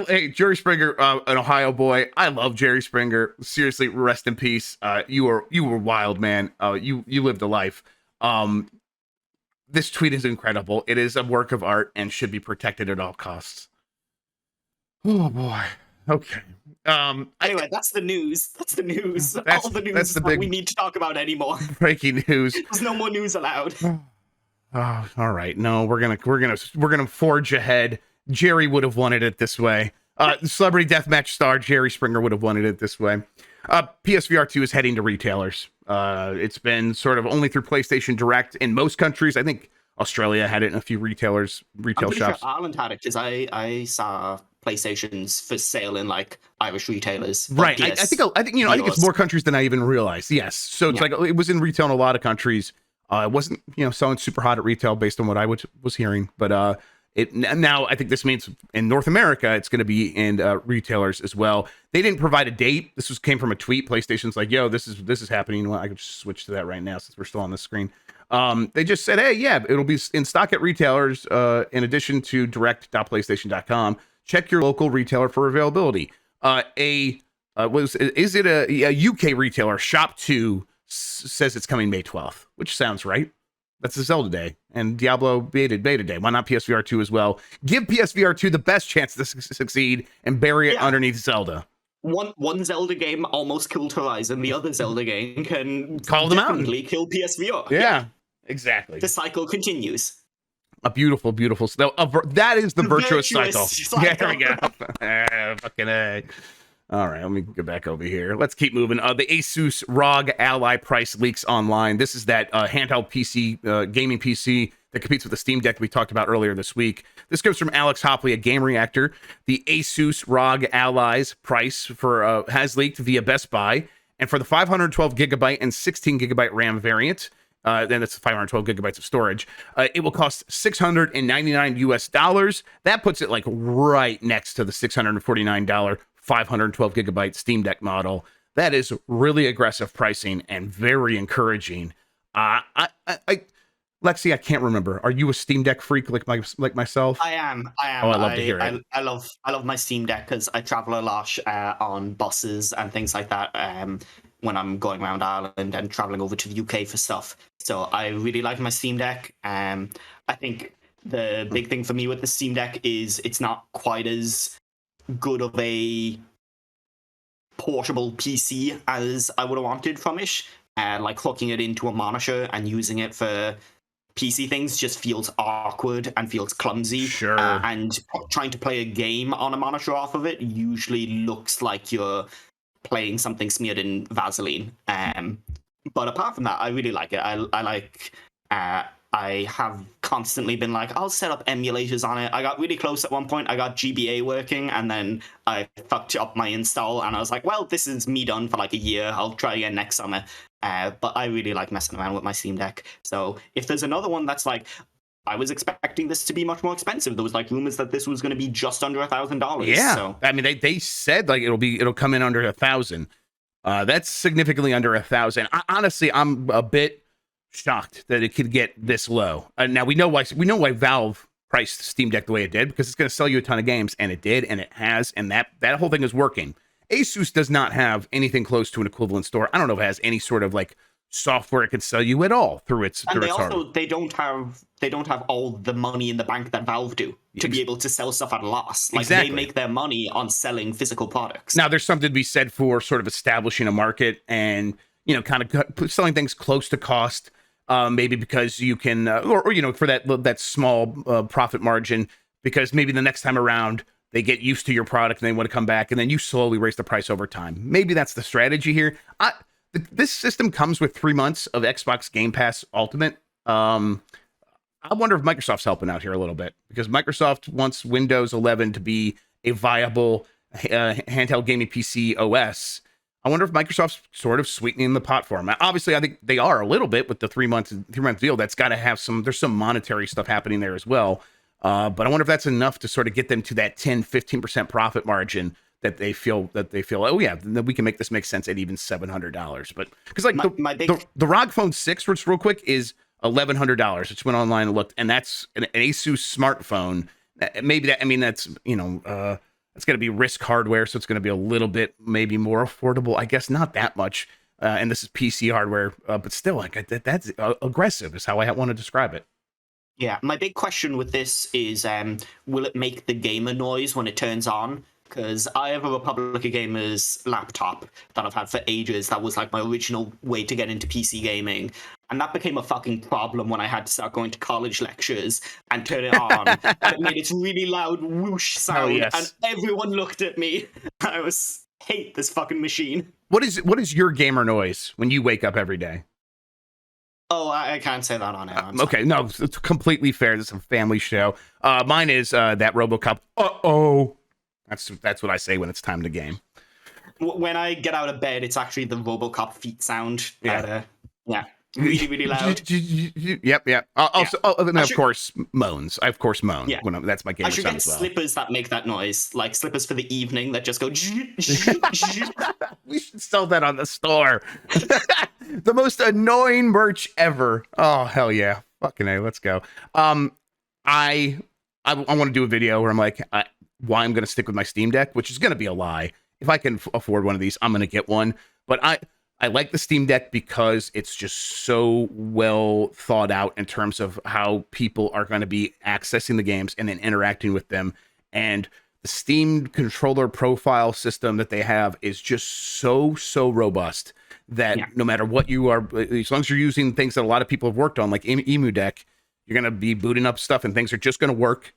Hey, Jerry Springer, an Ohio boy. I love Jerry Springer. Seriously, rest in peace. You were wild, man. You lived a life. This tweet is incredible. It is a work of art and should be protected at all costs. Oh boy. Okay. Anyway, that's the news. That's the news. All the news is what we need to talk about anymore. Breaking news. There's no more news allowed. Oh, all right. No, we're gonna forge ahead. Jerry would have wanted it this way. Celebrity Deathmatch star Jerry Springer would have wanted it this way. PSVR 2 is heading to retailers. It's been sort of only through PlayStation Direct in most countries. I think Australia had it in a few retail shops. Sure Ireland had it because I saw PlayStations for sale in like Irish retailers. Right. I think I think it's more countries than I even realized. Yes. So it's like it was in retail in a lot of countries. It wasn't selling super hot at retail based on what I was hearing, but now I think this means in North America it's going to be in retailers as well. They didn't provide a date. This came from a tweet. PlayStation's like, yo, this is happening. Well, I could just switch to that right now since we're still on the screen. They just said, hey, yeah, it'll be in stock at retailers in addition to direct.playstation.com. Check your local retailer for availability. Is it a UK retailer? Shop2 says it's coming May 12th, which sounds right. That's the Zelda Day and Diablo beta day. Why not PSVR 2 as well? Give PSVR 2 the best chance to succeed and bury it underneath Zelda. One Zelda game almost killed Horizon. The other Zelda game can call them out. Kill PSVR. Yeah, exactly. The cycle continues. A beautiful. That is the virtuous cycle. Yeah, there we go. Fucking A. All right, let me get back over here. Let's keep moving. The Asus ROG Ally price leaks online. This is that handheld PC, gaming PC that competes with the Steam Deck we talked about earlier this week. This comes from Alex Hopley at Game Reactor. The Asus ROG Allies price has leaked via Best Buy, and for the 512 gigabyte and 16 gigabyte RAM variant, then it's 512 gigabytes of storage. It will cost $699 US. That puts it like right next to the $649 512 gigabyte Steam Deck model. That is really aggressive pricing and very encouraging. Lexi, I can't remember. Are you a Steam Deck freak like myself? I am. Oh, I love to hear it. I love my Steam Deck because I travel a lot on buses and things like that when I'm going around Ireland and traveling over to the UK for stuff. So I really like my Steam Deck. I think the big thing for me with the Steam Deck is it's not quite as good of a portable PC as I would have wanted from it. Like hooking it into a monitor and using it for PC things just feels awkward and feels clumsy. Sure. And trying to play a game on a monitor off of it usually looks like you're playing something smeared in Vaseline. But apart from that, I really like it. I have constantly been like, I'll set up emulators on it. I got really close at one point. I got GBA working, and then I fucked up my install, and I was like, well, this is me done for like a year. I'll try again next summer. But I really like messing around with my Steam Deck. So if there's another one that's like, I was expecting this to be much more expensive. There was like rumors that this was going to be just under $1,000. Yeah, so. I mean, they said like it'll come in under 1,000. That's significantly under 1,000. Honestly, I'm a bit shocked that it could get this low. Now we know why Valve priced Steam Deck the way it did, because it's going to sell you a ton of games, and it did, and it has, and that whole thing is working. Asus does not have anything close to an equivalent store. I don't know if it has any sort of like software it can sell you at all through its. And they also they don't have all the money in the bank that Valve do to be able to sell stuff at a loss. Like They make their money on selling physical products. Now there's something to be said for sort of establishing a market and kind of selling things close to cost, maybe because you can, or for that small profit margin, because maybe the next time around they get used to your product and they want to come back, and then you slowly raise the price over time. Maybe that's the strategy here. This system comes with 3 months of Xbox Game Pass Ultimate. I wonder if Microsoft's helping out here a little bit, because Microsoft wants Windows 11 to be a viable handheld gaming PC OS. I wonder if Microsoft's sort of sweetening the pot for them. Obviously, I think they are a little bit with the 3-month deal. That's got to have there's some monetary stuff happening there as well. But I wonder if that's enough to sort of get them to that 10-15% profit margin that they feel, oh yeah, that we can make this make sense at even $700. But because like the ROG Phone 6, which real quick is $1,100. Just went online and looked, and that's an Asus smartphone. Maybe that's it's going to be RISC hardware, so it's going to be a little bit maybe more affordable. I guess not that much. And this is PC hardware, but still, like that's aggressive is how I want to describe it. Yeah, my big question with this is, will it make the gamer noise when it turns on? Because I have a Republic of Gamers laptop that I've had for ages. That was like my original way to get into PC gaming. And that became a fucking problem when I had to start going to college lectures and turn it on. And it made this really loud whoosh sound. Oh, yes. And everyone looked at me. I hate this fucking machine. What is your gamer noise when you wake up every day? Oh, I can't say that on air. Okay, no, it's completely fair. This is a family show. Mine is that RoboCop. Uh-oh. That's what I say when it's time to game. When I get out of bed, it's actually the RoboCop feet sound. Yeah. Really, really loud. Yep. Also, and of course, moans. I of course moan. Yeah. That's my gamer I should sound get as well. Slippers that make that noise, like slippers for the evening that just go. We should sell that on the store. The most annoying merch ever. Oh hell yeah! Fucking A, let's go. I want to do a video where I'm like, why I'm going to stick with my Steam Deck, which is going to be a lie. If I can afford one of these, I'm going to get one. But I like the Steam Deck because it's just so well thought out in terms of how people are going to be accessing the games and then interacting with them. And the Steam controller profile system that they have is just so robust that no matter what you are, as long as you're using things that a lot of people have worked on, like Emu Deck, you're going to be booting up stuff and things are just going to work.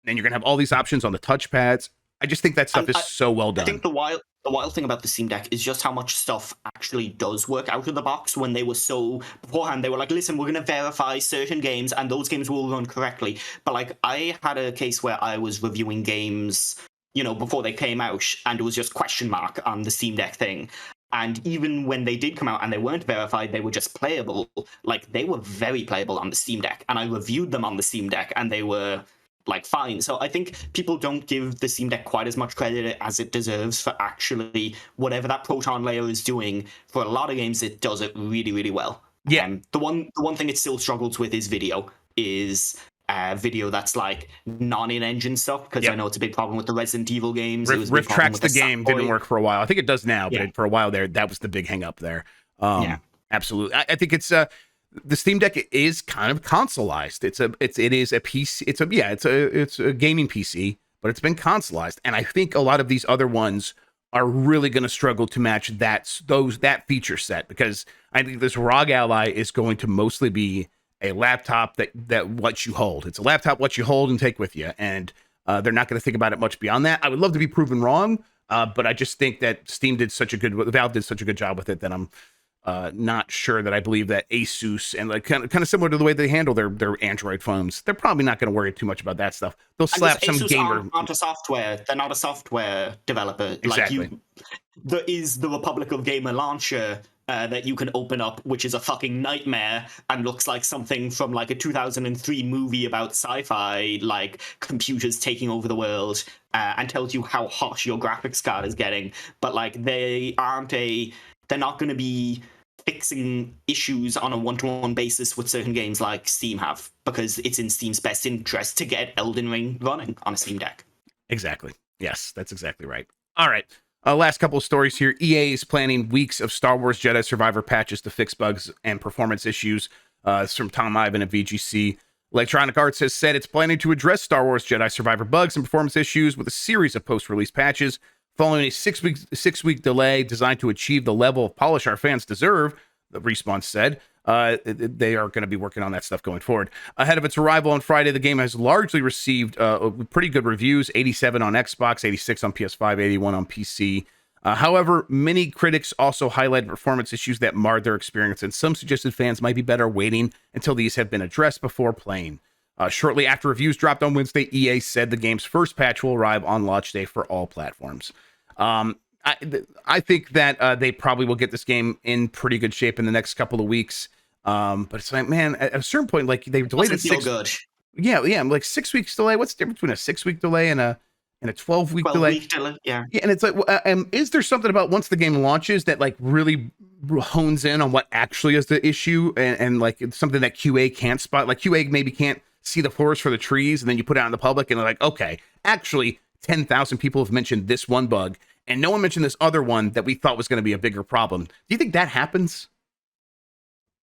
And you're going to have all these options on the touchpads. I just think that stuff is so well done. I think the wild thing about the Steam Deck is just how much stuff actually does work out of the box. When they were beforehand, they were like, listen, we're going to verify certain games and those games will run correctly. But like, I had a case where I was reviewing games, before they came out, and it was just question mark on the Steam Deck thing. And even when they did come out and they weren't verified, they were just playable. Like, they were very playable on the Steam Deck. And I reviewed them on the Steam Deck and they were like fine. So I think people don't give the Steam Deck quite as much credit as it deserves for actually whatever that Proton layer is doing. For a lot of games, it does it really, really well. Yeah. The one thing it still struggles with is video. Video that's like non-in-engine stuff, because I know it's a big problem with the Resident Evil games. Rift Tracks the game didn't work for a while. I think it does now, but for a while there, that was the big hang up there. Absolutely. I think it's the Steam Deck is kind of consoleized. It is a PC. It's a gaming PC, but it's been consoleized. And I think a lot of these other ones are really going to struggle to match that feature set, because I think this ROG Ally is going to mostly be a laptop that what you hold. It's a laptop what you hold and take with you, and they're not going to think about it much beyond that. I would love to be proven wrong, but I just think that Valve did such a good job with it that I'm not sure that I believe that Asus, and like kind of similar to the way they handle their Android phones, they're probably not going to worry too much about that stuff. They'll slap some Asus gamer. Aren't a software. They're not a software developer. Exactly. There is the Republic of Gamer launcher that you can open up, which is a fucking nightmare and looks like something from like a 2003 movie about sci-fi, like computers taking over the world, and tells you how hot your graphics card is getting. But like they're not going to be fixing issues on a one-to-one basis with certain games like Steam have, because it's in Steam's best interest to get Elden Ring running on a Steam Deck. Exactly. Yes, that's exactly right. All right. Last couple of stories here. EA is planning weeks of Star Wars Jedi Survivor patches to fix bugs and performance issues. It's from Tom Ivan at VGC. Electronic Arts has said it's planning to address Star Wars Jedi Survivor bugs and performance issues with a series of post-release patches Following a six-week delay designed to achieve the level of polish our fans deserve, the Respawn said, they are going to be working on that stuff going forward. Ahead of its arrival on Friday, the game has largely received pretty good reviews, 87 on Xbox, 86 on PS5, 81 on PC. However, many critics also highlighted performance issues that marred their experience, and some suggested fans might be better waiting until these have been addressed before playing. Shortly after reviews dropped on Wednesday, EA said the game's first patch will arrive on launch day for all platforms. I think that they probably will get this game in pretty good shape in the next couple of weeks. But it's like, man, at a certain point, like they've delayed it good. Yeah, like 6 weeks delay. What's the difference between a 6-week delay and a 12-week delay? Yeah. And it's like, is there something about once the game launches that like really hones in on what actually is the issue and like it's something that QA can't spot? Like QA maybe can't see the forest for the trees, and then you put it out in the public and they're like, okay, actually 10,000 people have mentioned this one bug and no one mentioned this other one that we thought was going to be a bigger problem. Do you think that happens?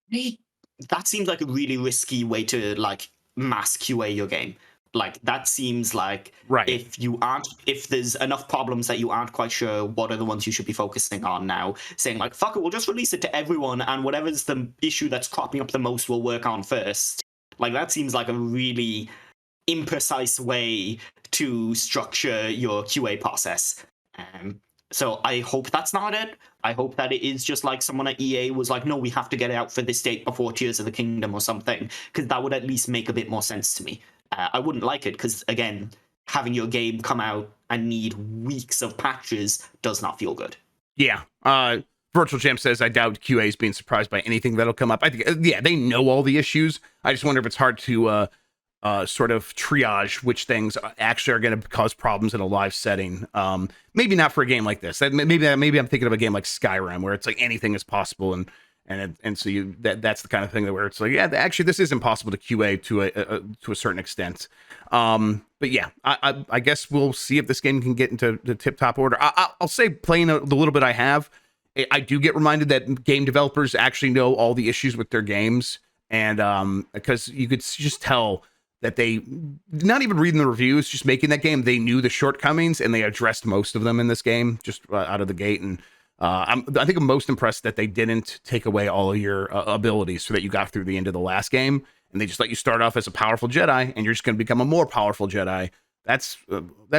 That seems like a really risky way to like mass QA your game. Like that seems like right. If there's enough problems that you aren't quite sure what are the ones you should be focusing on now, saying like, fuck it, we'll just release it to everyone and whatever's the issue that's cropping up the most we'll work on first. Like that seems like a really imprecise way to structure your QA process. So I hope that's not it. I hope that it is just like someone at EA was like, no, we have to get it out for this date before Tears of the Kingdom or something, because that would at least make a bit more sense to me. I wouldn't like it because, again, having your game come out and need weeks of patches does not feel good. Yeah. Virtual Champ says, I doubt QA is being surprised by anything that'll come up. I think, yeah, they know all the issues. I just wonder if it's hard to sort of triage which things actually are going to cause problems in a live setting. Maybe not for a game like this. Maybe I'm thinking of a game like Skyrim where it's like anything is possible, and so that's the kind of thing that where it's like, yeah, actually this is impossible to QA to a certain extent. But yeah, I guess we'll see if this game can get into the tip-top order. I'll say playing the little bit I have, I do get reminded that game developers actually know all the issues with their games, and because you could just tell that they, not even reading the reviews, just making that game, they knew the shortcomings and they addressed most of them in this game just out of the gate. And I think I'm most impressed that they didn't take away all of your abilities so that you got through the end of the last game, and they just let you start off as a powerful Jedi and you're just going to become a more powerful Jedi. That's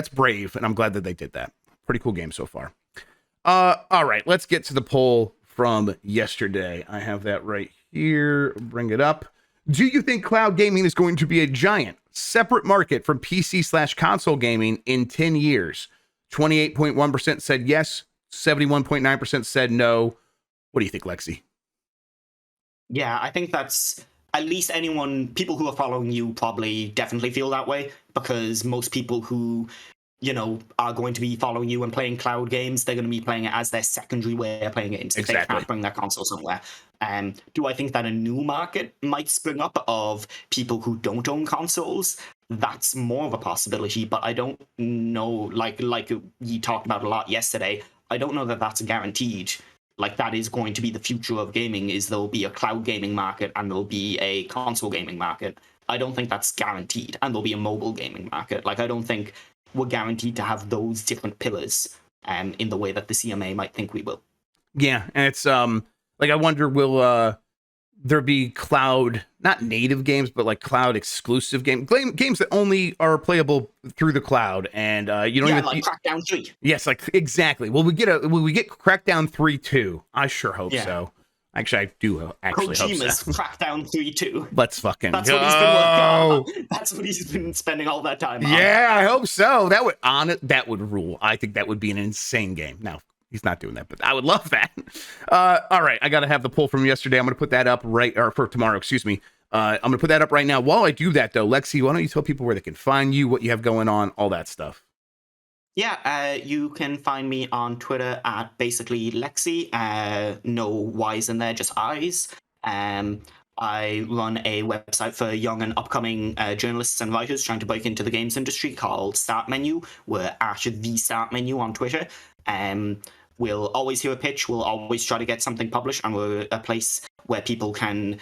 brave, and I'm glad that they did that. Pretty cool game so far. All right, let's get to the poll from yesterday. I have that right here. Bring it up. Do you think cloud gaming is going to be a giant, separate market from PC/console gaming in 10 years? 28.1% said yes. 71.9% said no. What do you think, Lexi? Yeah, I think that's at least people who are following you probably definitely feel that way, because most people who, are going to be following you and playing cloud games, they're going to be playing it as their secondary way of playing games if they can't bring their console somewhere. Do I think that a new market might spring up of people who don't own consoles? That's more of a possibility, but I don't know, like you talked about a lot yesterday, I don't know that that's guaranteed. Like, that is going to be the future of gaming, is there'll be a cloud gaming market and there'll be a console gaming market. I don't think that's guaranteed, and there'll be a mobile gaming market. Like, I don't think we're guaranteed to have those different pillars in the way that the CMA might think we will. Yeah, and it's like, I wonder, will there be cloud, not native games, but like cloud exclusive games that only are playable through the cloud, and you don't even like Crackdown 3. Yes, like exactly. Will we get Crackdown 3 too? I sure hope so. Actually, I do actually Kojima's hope so. Crackdown 3 too. Let's fucking That's go. what he's been working on. That's what he's been spending all that time on. Yeah, I hope so. That would rule. I think that would be an insane game. Now, he's not doing that, but I would love that. All right, I got to have the poll from yesterday. I'm going to put that up for tomorrow, excuse me. I'm going to put that up right now. While I do that, though, Lexi, why don't you tell people where they can find you, what you have going on, all that stuff? Yeah, you can find me on Twitter at basically Lexi. No Y's in there, just I's. I run a website for young and upcoming journalists and writers trying to break into the games industry called Start Menu. We're at the Start Menu on Twitter. We'll always hear a pitch. We'll always try to get something published, and we're a place where people can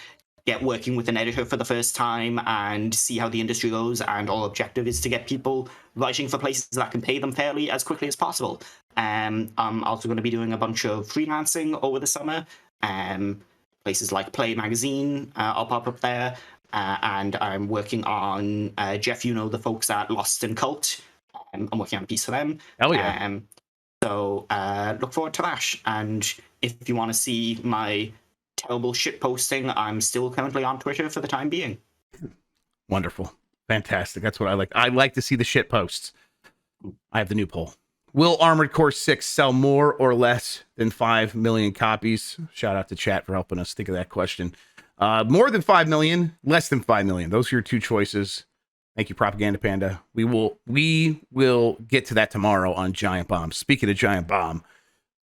get working with an editor for the first time and see how the industry goes. And our objective is to get people writing for places that can pay them fairly as quickly as possible. I'm also going to be doing a bunch of freelancing over the summer. Places like Play Magazine, I'll pop up there. And I'm working on Jeff, the folks at Lost and Cult. I'm working on a piece for them. Hell yeah. So look forward to that. And if you want to see my terrible shit posting, I'm still currently on Twitter for the time being. Wonderful. Fantastic. That's what I like. I like to see the shit posts. I have the new poll. Will Armored Core 6 sell more or less than 5 million copies? Shout out to chat for helping us think of that question. More than 5 million, less than 5 million. Those are your two choices. Thank you, Propaganda Panda. We will get to that tomorrow on Giant Bomb. Speaking of Giant Bomb,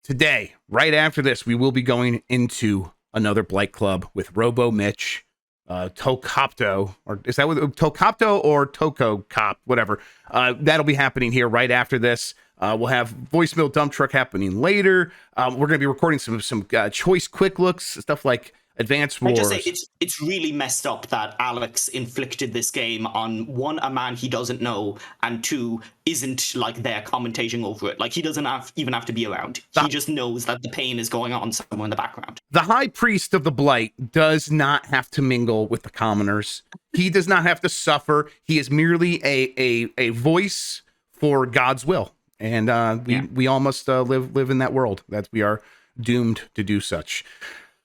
today, right after this, we will be going into another Blight Club with Robo Mitch, Tokopto, or is that what Tokopto or Toko Cop, whatever. That'll be happening here right after this. We'll have voicemail dump truck happening later. We're going to be recording some choice quick looks, stuff like Advanced Wars. I just say it's really messed up that Alex inflicted this game on, one, a man he doesn't know, and two, isn't like there commentating over it. Like, he doesn't even have to be around. He just knows that the pain is going on somewhere in the background. The High Priest of the Blight does not have to mingle with the commoners. He does not have to suffer. He is merely a voice for God's will. And we all must live in that world. That we are doomed to do such.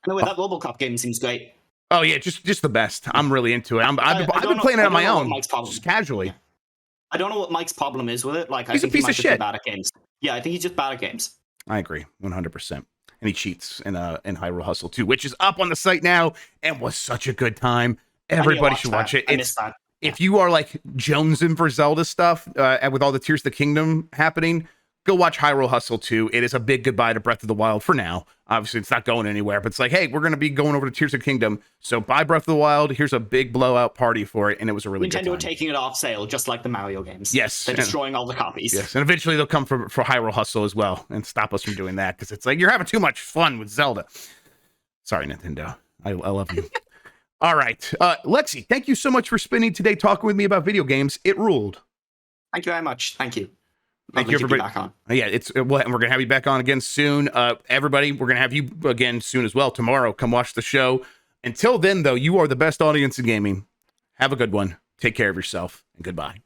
Anyway, that Robocop game seems great. Oh yeah, just the best. I'm really into it. I've been playing it on my own, just casually. I don't know what Mike's problem is with it. Like, he's I think a piece he might of just shit. be bad at games. Yeah, I think he's just bad at games. I agree, 100%. And he cheats in Hyrule Hustle 2, which is up on the site now and was such a good time. Everybody should watch it. I missed that. If you are like jonesing for Zelda stuff, and with all the Tears of the Kingdom happening, go watch Hyrule Hustle 2. It is a big goodbye to Breath of the Wild for now. Obviously, it's not going anywhere, but it's like, hey, we're going to be going over to Tears of the Kingdom. So buy Breath of the Wild. Here's a big blowout party for it. And it was a really good time. Nintendo are taking it off sale, just like the Mario games. Yes. They're destroying all the copies. Yes. And eventually they'll come for Hyrule Hustle as well and stop us from doing that. Because it's like, you're having too much fun with Zelda. Sorry, Nintendo. I love you. All right. Lexi, thank you so much for spending today talking with me about video games. It ruled. Thank you very much. Thank you. Thank you, everybody. Back on. Yeah, we're going to have you back on again soon. Everybody, we're going to have you again soon as well. Tomorrow, come watch the show. Until then, though, you are the best audience in gaming. Have a good one. Take care of yourself, and goodbye.